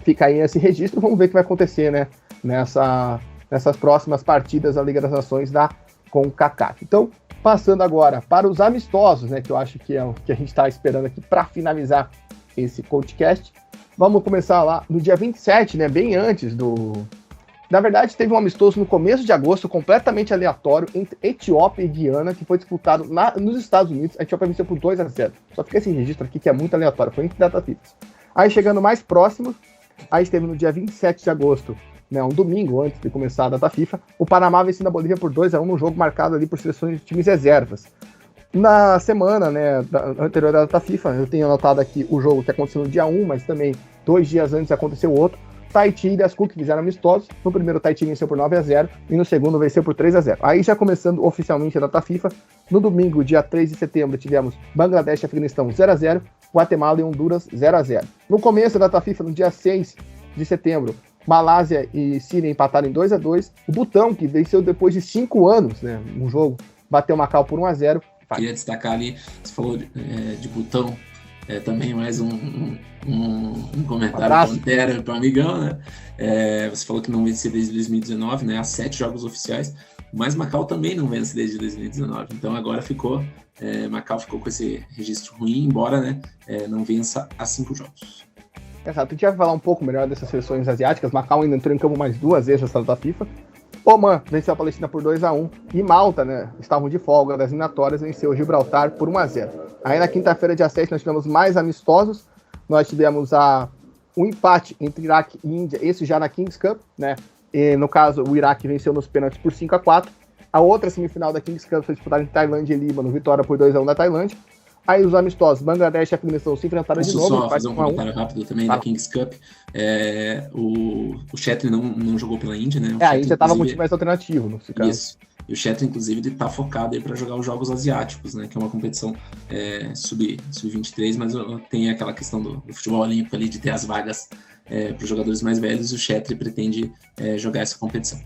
fica aí esse registro, vamos ver o que vai acontecer, né? Nessas próximas partidas da Liga das Nações da CONCACAF. Então, passando agora para os amistosos, né? Que eu acho que é o que a gente está esperando aqui para finalizar esse podcast. Vamos começar lá no dia 27, né? Bem antes do... Na verdade, teve um amistoso no começo de agosto, completamente aleatório, entre Etiópia e Guiana, que foi disputado nos Estados Unidos. A Etiópia venceu por 2-0. Só fica esse registro aqui, que é muito aleatório. Foi entre data FIFA. Aí, chegando mais próximo, aí esteve no dia 27 de agosto, né, um domingo antes de começar a data FIFA, o Panamá vencendo a Bolívia por 2-1 num jogo marcado ali por seleções de times reservas. Na semana, né, anterior da data FIFA, eu tenho anotado aqui o jogo que aconteceu no dia 1, mas também 2 dias antes aconteceu outro. Tahiti e Ilhas Cook fizeram amistosos. No primeiro, o Tahiti venceu por 9-0 e no segundo venceu por 3-0. Aí já começando oficialmente a data FIFA, no domingo, dia 3 de setembro, tivemos Bangladesh e Afeganistão 0-0, Guatemala e Honduras 0-0. No começo da data FIFA, no dia 6 de setembro, Malásia e Síria empataram em 2-2. O Butão, que venceu depois de 5 anos, né, um jogo, bateu Macau por 1-0. Queria destacar ali, você falou de Butão, também mais um comentário para o amigão, né? Você falou que não vence desde 2019, né? Há 7 jogos oficiais, mas Macau também não vence desde 2019, então agora Macau ficou com esse registro ruim, embora, né, não vença há 5 jogos. Exato, a gente vai falar um pouco melhor dessas seleções asiáticas. Macau ainda entrou em campo mais 2 vezes nessa data FIFA. Oman venceu a Palestina por 2-1 e Malta, né, estavam de folga das eliminatórias, venceu o Gibraltar por 1-0. Aí na quinta-feira, dia 7, nós tivemos mais amistosos. Nós tivemos um empate entre Iraque e Índia, esse já na Kings Cup, né? E, no caso, o Iraque venceu nos pênaltis por 5-4. A outra semifinal da Kings Cup foi disputada entre Tailândia e Líbano, vitória por 2-1 da Tailândia. Aí os amistosos, Bangladesh e Afeganistão se enfrentaram de novo. Só fazer um comentário rápido também da Kings Cup. O Shetland não jogou pela Índia, né? A Índia estava com um time mais alternativo, no caso. Isso. E o Shetland, inclusive, está focado aí para jogar os Jogos Asiáticos, né? Que é uma competição sub-23, mas tem aquela questão do futebol olímpico ali, de ter as vagas para os jogadores mais velhos, e o Shetland pretende jogar essa competição.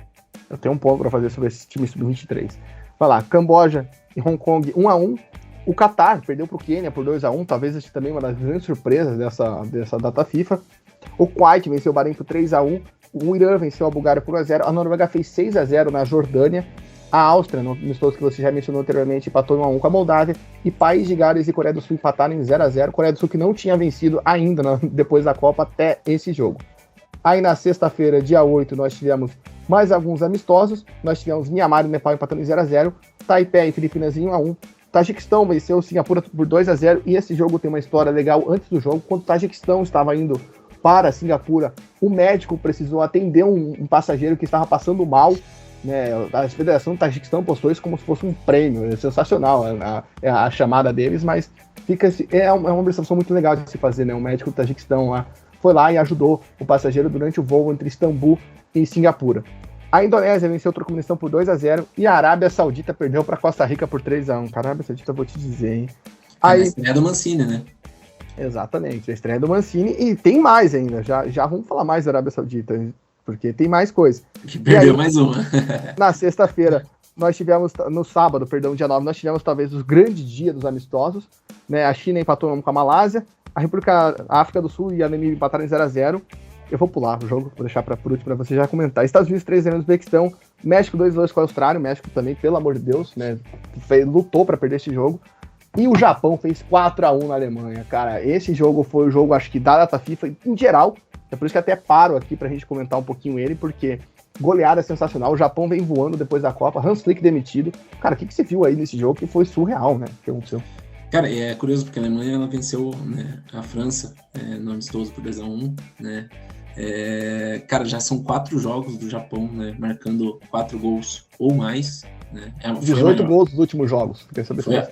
Eu tenho um ponto para fazer sobre esse time sub-23. Vai lá, Camboja e Hong Kong 1-1. O Catar perdeu para o Quênia por 2-1, talvez esteja também uma das grandes surpresas dessa data FIFA. O Kuwait venceu o Bahrein por 3-1. O Irã venceu a Bulgária por 1-0. A Noruega fez 6-0 na Jordânia. A Áustria, no amistoso que você já mencionou anteriormente, empatou 1-1 com a Moldávia. E País de Gales e Coreia do Sul empataram em 0-0. Coreia do Sul que não tinha vencido ainda depois da Copa até esse jogo. Aí na sexta-feira, dia 8, nós tivemos mais alguns amistosos. Nós tivemos Myanmar e Nepal empatando em 0-0. Taipei e Filipinas em 1-1. Tajiquistão venceu o Singapura por 2-0, e esse jogo tem uma história legal antes do jogo. Quando o Tajiquistão estava indo para Singapura, o médico precisou atender um passageiro que estava passando mal, né? A Federação do Tajiquistão postou isso como se fosse um prêmio, é sensacional a chamada deles, mas é uma observação muito legal de se fazer, né? O médico do Tajiquistão lá foi lá e ajudou o passageiro durante o voo entre Istambul e Singapura. A Indonésia venceu o Turcomenistão por 2-0 e a Arábia Saudita perdeu para Costa Rica por 3-1. Cara, a Arábia Saudita eu vou te dizer, hein? Aí, a estreia do Mancini, né? Exatamente, a estreia do Mancini, e tem mais ainda, já vamos falar mais da Arábia Saudita, porque tem mais coisa. Que perdeu mais uma. Na sexta-feira, nós tivemos, no sábado, dia 9, nós tivemos talvez o grande dia dos amistosos, né? A China empatou com a Malásia, a África do Sul e a Namíbia empataram em 0-0. Eu vou pular o jogo, vou deixar por último para você já comentar. Estados Unidos 3-0 no Uzbequistão, México 2-2 com a Austrália, o México também, pelo amor de Deus, né, lutou para perder esse jogo. E o Japão fez 4-1 na Alemanha, cara. Esse jogo foi o jogo, acho que da data FIFA em geral. É por isso que até paro aqui pra gente comentar um pouquinho ele, porque goleada sensacional. O Japão vem voando depois da Copa, Hans Flick demitido. Cara, o que você viu aí nesse jogo que foi surreal, né? O que aconteceu? Cara, é curioso porque a Alemanha ela venceu, né, a França no amistoso por 2-1, né? Cara, já são 4 jogos do Japão, né, marcando 4 gols ou mais, né? 18 gols nos últimos jogos.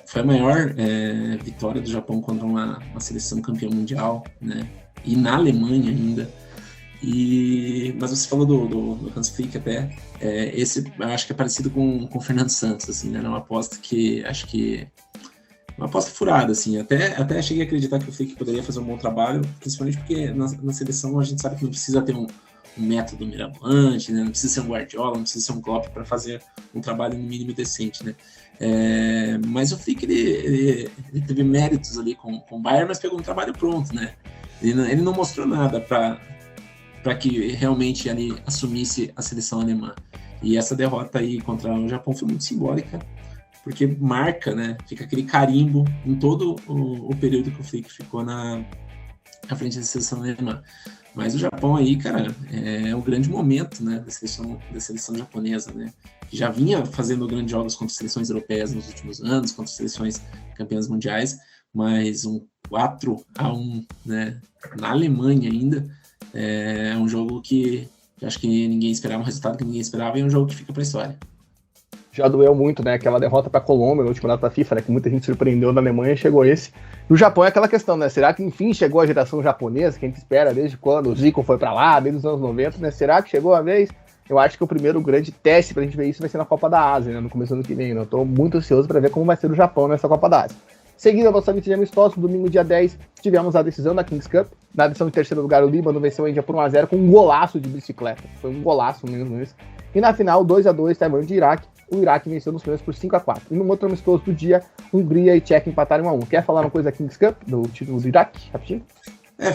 Foi a maior vitória do Japão contra uma seleção campeã mundial, né? E na Alemanha ainda. Mas você falou do Hans Flick até. Esse eu acho que é parecido com o Fernando Santos, assim, né? Uma aposta que acho que uma aposta furada, assim. Até cheguei a acreditar que o Flick poderia fazer um bom trabalho, principalmente porque na seleção a gente sabe que não precisa ter um método mirabolante, né? Não precisa ser um Guardiola, não precisa ser um Klopp para fazer um trabalho no mínimo decente, né? Mas o Flick ele teve méritos ali com o Bayern, mas pegou um trabalho pronto, né? Ele não mostrou nada para que realmente ali assumisse a seleção alemã. E essa derrota aí contra o Japão foi muito simbólica, porque marca, né? Fica aquele carimbo em todo o período que o Flick ficou na frente da seleção alemã. Mas o Japão aí, cara, é um grande momento, né, da seleção japonesa, né? Que já vinha fazendo grandes jogos contra seleções europeias nos últimos anos, contra seleções campeãs mundiais, mas um 4-1, né, na Alemanha ainda, é um jogo que Eu acho que ninguém esperava um resultado que ninguém esperava e é um jogo que fica pra história. Já doeu muito, né? Aquela derrota pra Colômbia na última data da FIFA, né? Que muita gente surpreendeu na Alemanha, chegou esse. E o Japão é aquela questão, né? Será que enfim chegou a geração japonesa, que a gente espera desde quando o Zico foi pra lá, desde os anos 90, né? Será que chegou a vez? Eu acho que o primeiro grande teste pra gente ver isso vai ser na Copa da Ásia, né? No começo do ano que vem, né? Eu tô muito ansioso pra ver como vai ser o Japão nessa Copa da Ásia. Seguindo a nossa de amistosos, domingo dia 10, tivemos a decisão da Kings Cup. Na edição de terceiro lugar, o Líbano venceu a Índia por 1-0 com um golaço de bicicleta. Foi um golaço mesmo isso. E na final, 2-2, Taiwan de Iraque. O Iraque venceu nos pênaltis por 5-4. E no outro amistoso do dia, Hungria e Tchequia empataram 1-1. Quer falar uma coisa da Kings Cup, do título do Iraque, rapidinho?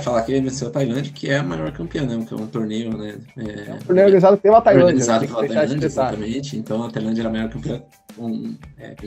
Falar que ele venceu a Tailândia, que é a maior campeã, né? Que é um torneio, né? Um torneio organizado pela Tailândia. Organizado pela Tailândia, exatamente. Então a Tailândia era a maior campeã com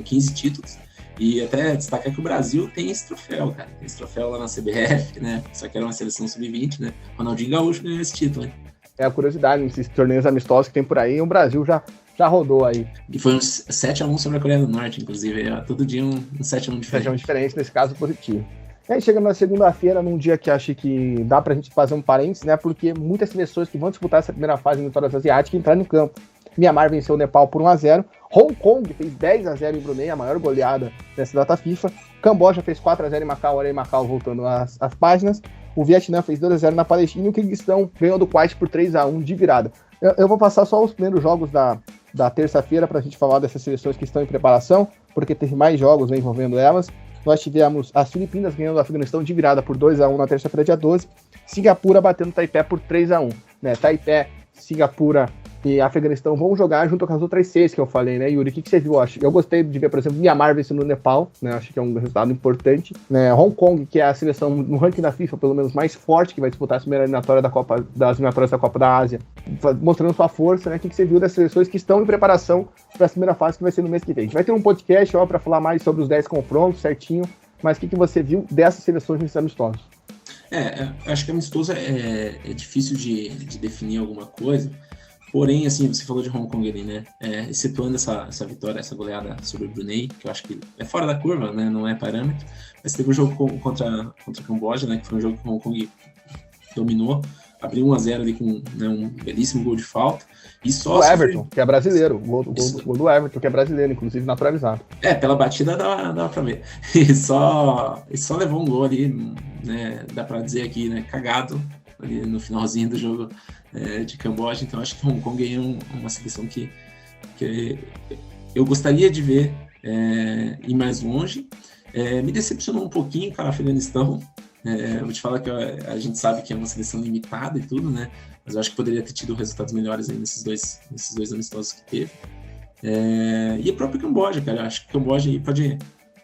15 títulos. E até destacar que o Brasil tem esse troféu, cara. Tem esse troféu lá na CBF, né? Só que era uma seleção sub-20, né? Ronaldinho Gaúcho ganhou esse título, hein? É a curiosidade, nesses torneios amistosos que tem por aí, o Brasil já rodou aí. E foi um 7-1 sobre a Coreia do Norte, inclusive. Todo dia um 7-1 diferente. 7-1 diferente, nesse caso positivo. E aí chegamos na segunda-feira, num dia que acho que dá pra gente fazer um parênteses, né? Porque muitas seleções que vão disputar essa primeira fase em vitórias asiáticas entraram no campo. Myanmar venceu o Nepal por 1-0. Hong Kong fez 10-0 em Brunei, a maior goleada dessa data FIFA. Camboja fez 4-0 em Macau, olha aí Macau voltando às páginas. O Vietnã fez 2-0 na Palestina e o Quirguistão ganhou do Kuwait por 3-1 de virada. Eu vou passar só os primeiros jogos da terça-feira pra gente falar dessas seleções que estão em preparação, porque teve mais jogos, né, envolvendo elas. Nós tivemos as Filipinas ganhando o Afeganistão de virada por 2-1 na terça-feira, dia 12. Singapura batendo Taipei por 3-1. Né? Taipei, Singapura e Afeganistão vão jogar junto com as outras 6 que eu falei, né, Yuri? O que você viu? Eu gostei de ver, por exemplo, Myanmar vencendo o Nepal, né? Acho que é um resultado importante. Né? Hong Kong, que é a seleção no ranking da FIFA, pelo menos mais forte, que vai disputar a primeira eliminatória das eliminatórias da Copa da Ásia, mostrando sua força, né? O que você viu das seleções que estão em preparação para a primeira fase, que vai ser no mês que vem? A gente vai ter um podcast para falar mais sobre os 10 confrontos, certinho, mas o que você viu dessas seleções nesses amistosos? Acho que amistoso é difícil de definir alguma coisa. Porém, assim, você falou de Hong Kong ali, né? Excetuando essa vitória, essa goleada sobre o Brunei, que eu acho que é fora da curva, né? Não é parâmetro. Mas teve um jogo contra a Camboja, né? Que foi um jogo que o Hong Kong dominou. Abriu 1-0 ali com, né, um belíssimo gol de falta. E só o Everton, que é brasileiro. O gol do Everton, que é brasileiro, inclusive naturalizado. Pela batida dá pra ver. E só levou um gol ali, né? Dá pra dizer aqui, né? Cagado. Ali no finalzinho do jogo de Camboja. Então acho que Hong Kong é uma seleção que eu gostaria de ver ir mais longe. Me decepcionou um pouquinho, cara, o Afeganistão. Vou te falar que a gente sabe que é uma seleção limitada e tudo, né? Mas eu acho que poderia ter tido resultados melhores aí nesses dois amistosos que teve. E a própria Camboja, cara. Eu acho que Camboja aí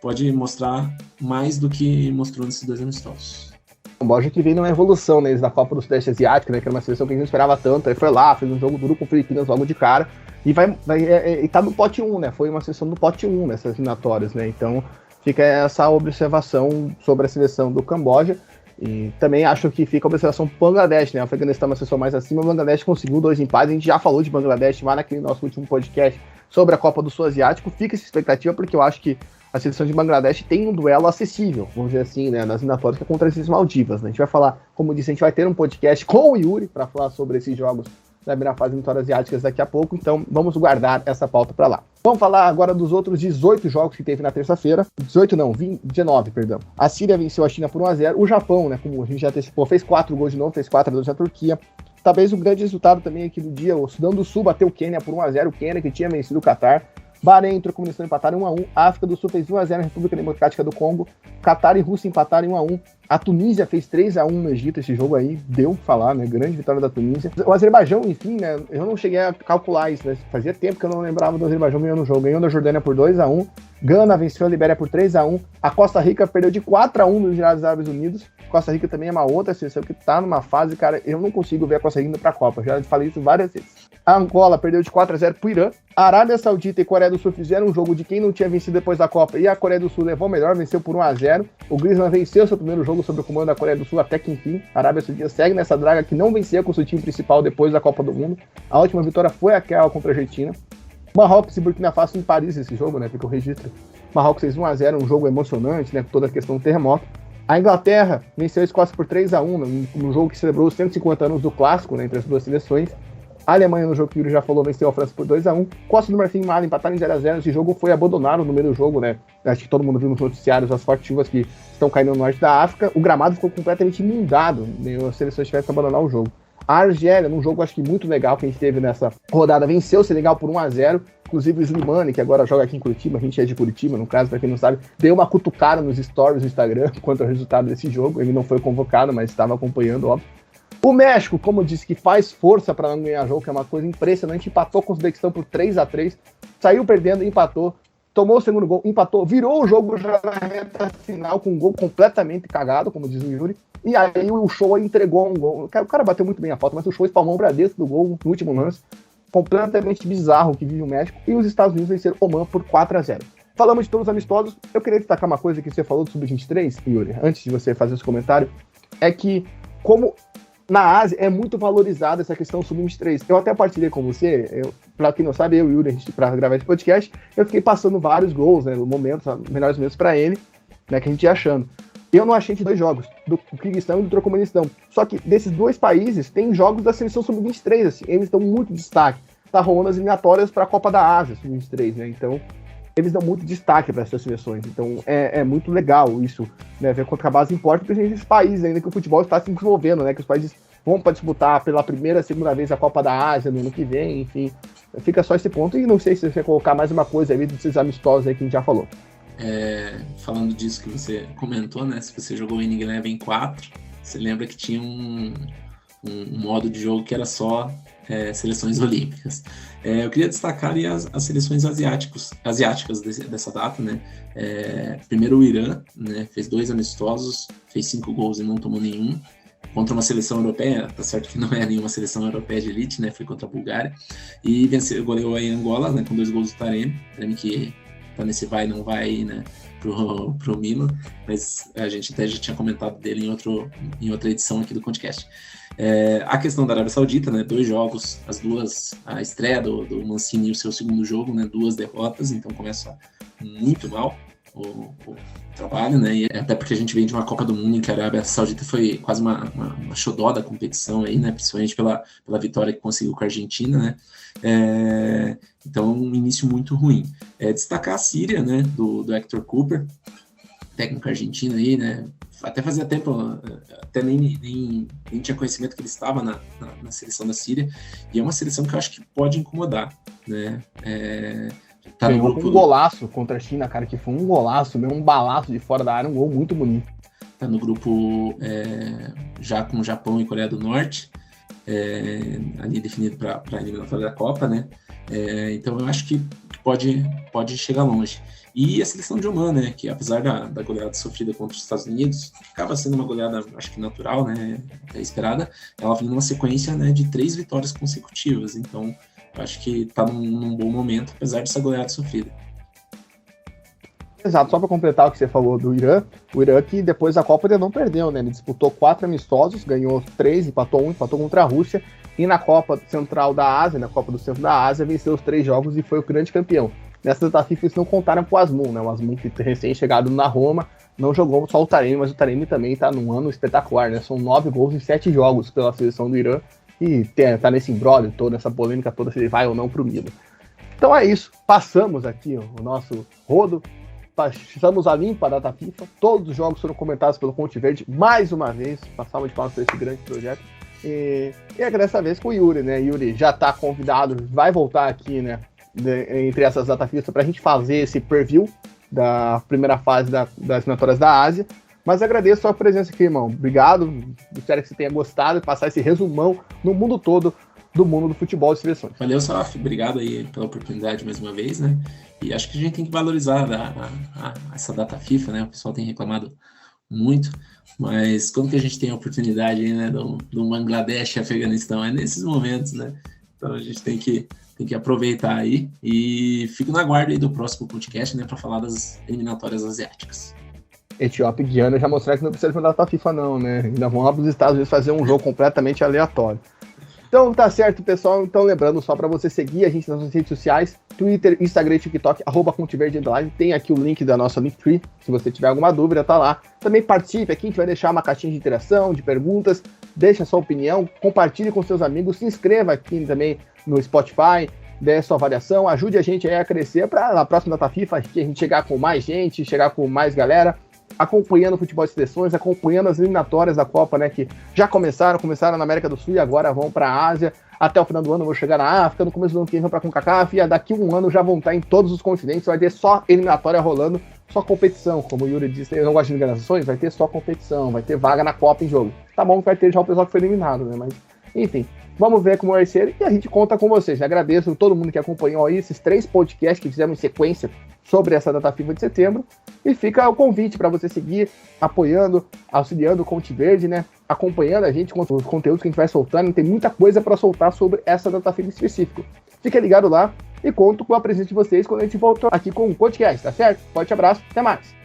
pode mostrar mais do que mostrou nesses 2 amistosos. O Camboja que veio numa evolução, né, da Copa do Sudeste Asiático, né, que era uma seleção que a gente não esperava tanto, aí foi lá, fez um jogo duro com Filipinas logo de cara, e tá no pote 1, né, foi uma seleção do pote 1 nessas eliminatórias, né, então fica essa observação sobre a seleção do Camboja, e também acho que fica a observação pro Bangladesh, né, o Afeganistão é uma seleção mais acima, o Bangladesh conseguiu 2 empates, a gente já falou de Bangladesh lá naquele nosso último podcast sobre a Copa do Sul Asiático, fica essa expectativa, porque eu acho que a seleção de Bangladesh tem um duelo acessível, vamos dizer assim, né, nas eliminatórias, que é contra as Maldivas, né? A gente vai falar, como disse, a gente vai ter um podcast com o Yuri para falar sobre esses jogos da primeira fase de vitórias asiáticas daqui a pouco, então vamos guardar essa pauta para lá. Vamos falar agora dos outros 18 jogos que teve na terça-feira, 19, perdão. A Síria venceu a China por 1-0, o Japão, né, como a gente já antecipou, fez 4 gols de novo, fez 4-2 na Turquia. Talvez o grande resultado também aqui do dia, o Sudão do Sul bateu o Quênia por 1-0, o Quênia que tinha vencido o Catar. Bahrein e Turcomenistão empataram 1-1, a África do Sul fez 1-0 na República Democrática do Congo, Catar e Rússia empataram 1-1, a Tunísia fez 3-1 no Egito, esse jogo aí deu o que falar, né, grande vitória da Tunísia. O Azerbaijão, enfim, né, eu não cheguei a calcular isso, né, fazia tempo que eu não lembrava do Azerbaijão ganhando o jogo, ganhou da Jordânia por 2-1, Gana venceu a Libéria por 3-1, a Costa Rica perdeu de 4-1 nos Emirados Árabes Unidos, Costa Rica também é uma outra seleção que tá numa fase, cara, eu não consigo ver a Costa Rica indo pra Copa, já falei isso várias vezes. A Angola perdeu de 4-0 pro Irã. A Arábia Saudita e Coreia do Sul fizeram um jogo de quem não tinha vencido depois da Copa. E a Coreia do Sul levou melhor, venceu por 1-0. O Griezmann venceu seu primeiro jogo sob o comando da Coreia do Sul até que enfim. A Arábia Saudita segue nessa draga que não vencia com o seu time principal depois da Copa do Mundo. A última vitória foi aquela contra a Argentina. Marrocos e Burkina Faso em Paris esse jogo, né? Fica o registro. Marrocos fez 1-0, um jogo emocionante, né? Com toda a questão do terremoto. A Inglaterra venceu a Escócia por 3-1, num jogo que celebrou os 150 anos do clássico, né, entre as duas seleções. A Alemanha, no jogo que o Yuri já falou, venceu a França por 2-1. Costa do Marfim e Mali empataram em 0-0. Esse jogo foi abandonado no meio do jogo, né? Acho que todo mundo viu nos noticiários as fortes chuvas que estão caindo no norte da África. O gramado ficou completamente inundado, né? As seleções tiveram que abandonar o jogo. A Argélia, num jogo acho que muito legal que a gente teve nessa rodada, venceu o Senegal por 1-0. Inclusive o Slimani, que agora joga aqui em Curitiba, a gente é de Curitiba, no caso, pra quem não sabe, deu uma cutucada nos stories do Instagram quanto ao resultado desse jogo. Ele não foi convocado, mas estava acompanhando, óbvio. O México, como eu disse, que faz força para não ganhar jogo, que é uma coisa impressionante, empatou com o Uzbequistão por 3-3, saiu perdendo, empatou, tomou o segundo gol, empatou, virou o jogo já na reta final com um gol completamente cagado, como diz o Yuri, e aí o Show entregou um gol. O cara bateu muito bem a falta, mas o Show espalmou para dentro do gol no último lance. Completamente bizarro que vive o México, e os Estados Unidos venceram o Oman por 4-0. Falamos de todos os amistosos, eu queria destacar uma coisa que você falou do Sub-23, Yuri, antes de você fazer esse comentário, é que como na Ásia é muito valorizada essa questão Sub-23. Eu até partilhei com você, pra quem não sabe, eu e o Yuri, pra gravar esse podcast, eu fiquei passando vários gols, né, momentos, melhores momentos pra ele, né, que a gente ia achando. Eu não achei de 2 jogos, do Kirguistão e do Turcomenistão. Só que desses 2 países, tem jogos da seleção Sub-23, assim, eles dão muito destaque. Tá rolando as eliminatórias para a Copa da Ásia, Sub-23, né? Então, eles dão muito destaque para essas seleções. Então, é muito legal isso, né? Ver quanto que a base importa, porque a gente esses países ainda que o futebol está se desenvolvendo, né? Que os países vão para disputar pela primeira, segunda vez a Copa da Ásia no ano que vem, enfim. Fica só esse ponto. E não sei se você quer colocar mais uma coisa aí desses amistosos aí que a gente já falou. Falando disso que você comentou, né? Se você jogou em Eleven 4, você lembra que tinha um modo de jogo que era só seleções olímpicas. Eu queria destacar ali as seleções asiáticas dessa data, né? Primeiro o Irã, né? Fez 2 amistosos, fez 5 gols e não tomou nenhum. Contra uma seleção europeia, tá certo que não é nenhuma seleção europeia de elite, né? Foi contra a Bulgária. E goleou aí Angola, né? Com 2 gols do Taremi que tá nesse vai não vai, né, pro Milan, mas a gente até já tinha comentado dele em outra edição aqui do podcast. A questão da Arábia Saudita, né, 2 jogos, a estreia do Mancini e o seu segundo jogo, né, 2 derrotas, então começa muito mal o trabalho, né, e até porque a gente vem de uma Copa do Mundo em que a Arábia Saudita foi quase uma xodó da competição aí, né, principalmente pela vitória que conseguiu com a Argentina, né. Então um início muito ruim. Destacar a Síria, né, do Hector Cooper, técnico argentino aí, né, até fazia tempo, até nem tinha conhecimento que ele estava na seleção da Síria, e é uma seleção que eu acho que pode incomodar, né. Tá no grupo... um golaço contra a China, cara, que foi um golaço, mesmo um balaço de fora da área, um gol muito bonito. Tá no grupo já com Japão e Coreia do Norte, ali definido para a eliminatória da Copa, né? Então eu acho que pode chegar longe. E a seleção de Oman, né? Que apesar da goleada sofrida contra os Estados Unidos, acaba sendo uma goleada, acho que natural, né? Até esperada. Ela vem numa sequência, né, de 3 vitórias consecutivas. Então eu acho que está num bom momento, apesar dessa goleada sofrida. Exato, só para completar o que você falou do Irã, o Irã que depois da Copa ele não perdeu, né? Ele disputou 4 amistosos, ganhou 3, empatou 1, empatou contra a Rússia, e na Copa Central da Ásia, na Copa do Centro da Ásia, venceu os 3 jogos e foi o grande campeão. Nessa data FIFA eles não contaram com o Azmoun, né? O Azmoun que recém-chegado na Roma, não jogou só o Taremi, mas o Taremi também está num ano espetacular, né? São 9 gols em 7 jogos pela seleção do Irã, e tá nesse imbróglio toda, essa polêmica toda, se ele vai ou não pro Milan. Então é isso, passamos aqui o nosso rodo, passamos a limpa a data FIFA, todos os jogos foram comentados pelo Conte Verde, mais uma vez, passamos de palmas por esse grande projeto, e dessa vez com o Yuri, né? Yuri já tá convidado, vai voltar aqui, né, entre essas data FIFA pra gente fazer esse preview da primeira fase das eliminatórias da Ásia. Mas agradeço a sua presença aqui, irmão. Obrigado. Espero que você tenha gostado de passar esse resumão no mundo todo do mundo do futebol de seleções. Valeu, Salaf. Obrigado aí pela oportunidade mais uma vez, né? E acho que a gente tem que valorizar essa data FIFA, né? O pessoal tem reclamado muito, mas como que a gente tem a oportunidade aí, né, do Bangladesh e Afeganistão? É nesses momentos, né? Então a gente tem que aproveitar aí e fico na guarda aí do próximo podcast, né, para falar das eliminatórias asiáticas. Etiópia e Guiana já mostraram que não precisa de uma data FIFA não, né? Ainda vão lá para os Estados Unidos fazer um jogo completamente aleatório. Então tá certo, pessoal. Então lembrando só para você seguir a gente nas nossas redes sociais, Twitter, Instagram, TikTok, @ConteVerde Underline. Tem aqui o link da nossa Linktree. Se você tiver alguma dúvida, tá lá. Também participe aqui, a gente vai deixar uma caixinha de interação, de perguntas. deixe a sua opinião, compartilhe com seus amigos, se inscreva aqui também no Spotify, dê sua avaliação, ajude a gente aí a crescer para na próxima data FIFA a gente chegar com mais gente, chegar com mais galera, acompanhando o futebol de seleções, acompanhando as eliminatórias da Copa, né, que já começaram na América do Sul e agora vão para a Ásia. Até o final do ano vou chegar na África, no começo do ano que vem vão para a CONCACAF, e daqui um ano já vão estar em todos os continentes, vai ter só eliminatória rolando, só competição, como o Yuri disse, eu não gosto de enganações, vai ter só competição, vai ter vaga na Copa em jogo. Tá bom que vai ter já o pessoal que foi eliminado, né, mas enfim, vamos ver como vai ser e a gente conta com vocês. Agradeço a todo mundo que acompanhou aí esses 3 podcasts que fizemos em sequência sobre essa data FIFA de setembro, e fica o convite para você seguir apoiando, auxiliando o Conte Verde, né? Acompanhando a gente com os conteúdos que a gente vai soltando. Tem muita coisa para soltar sobre essa data FIFA em específico. Fica ligado lá e conto com a presença de vocês quando a gente voltar aqui com o podcast, tá certo? Forte abraço, até mais!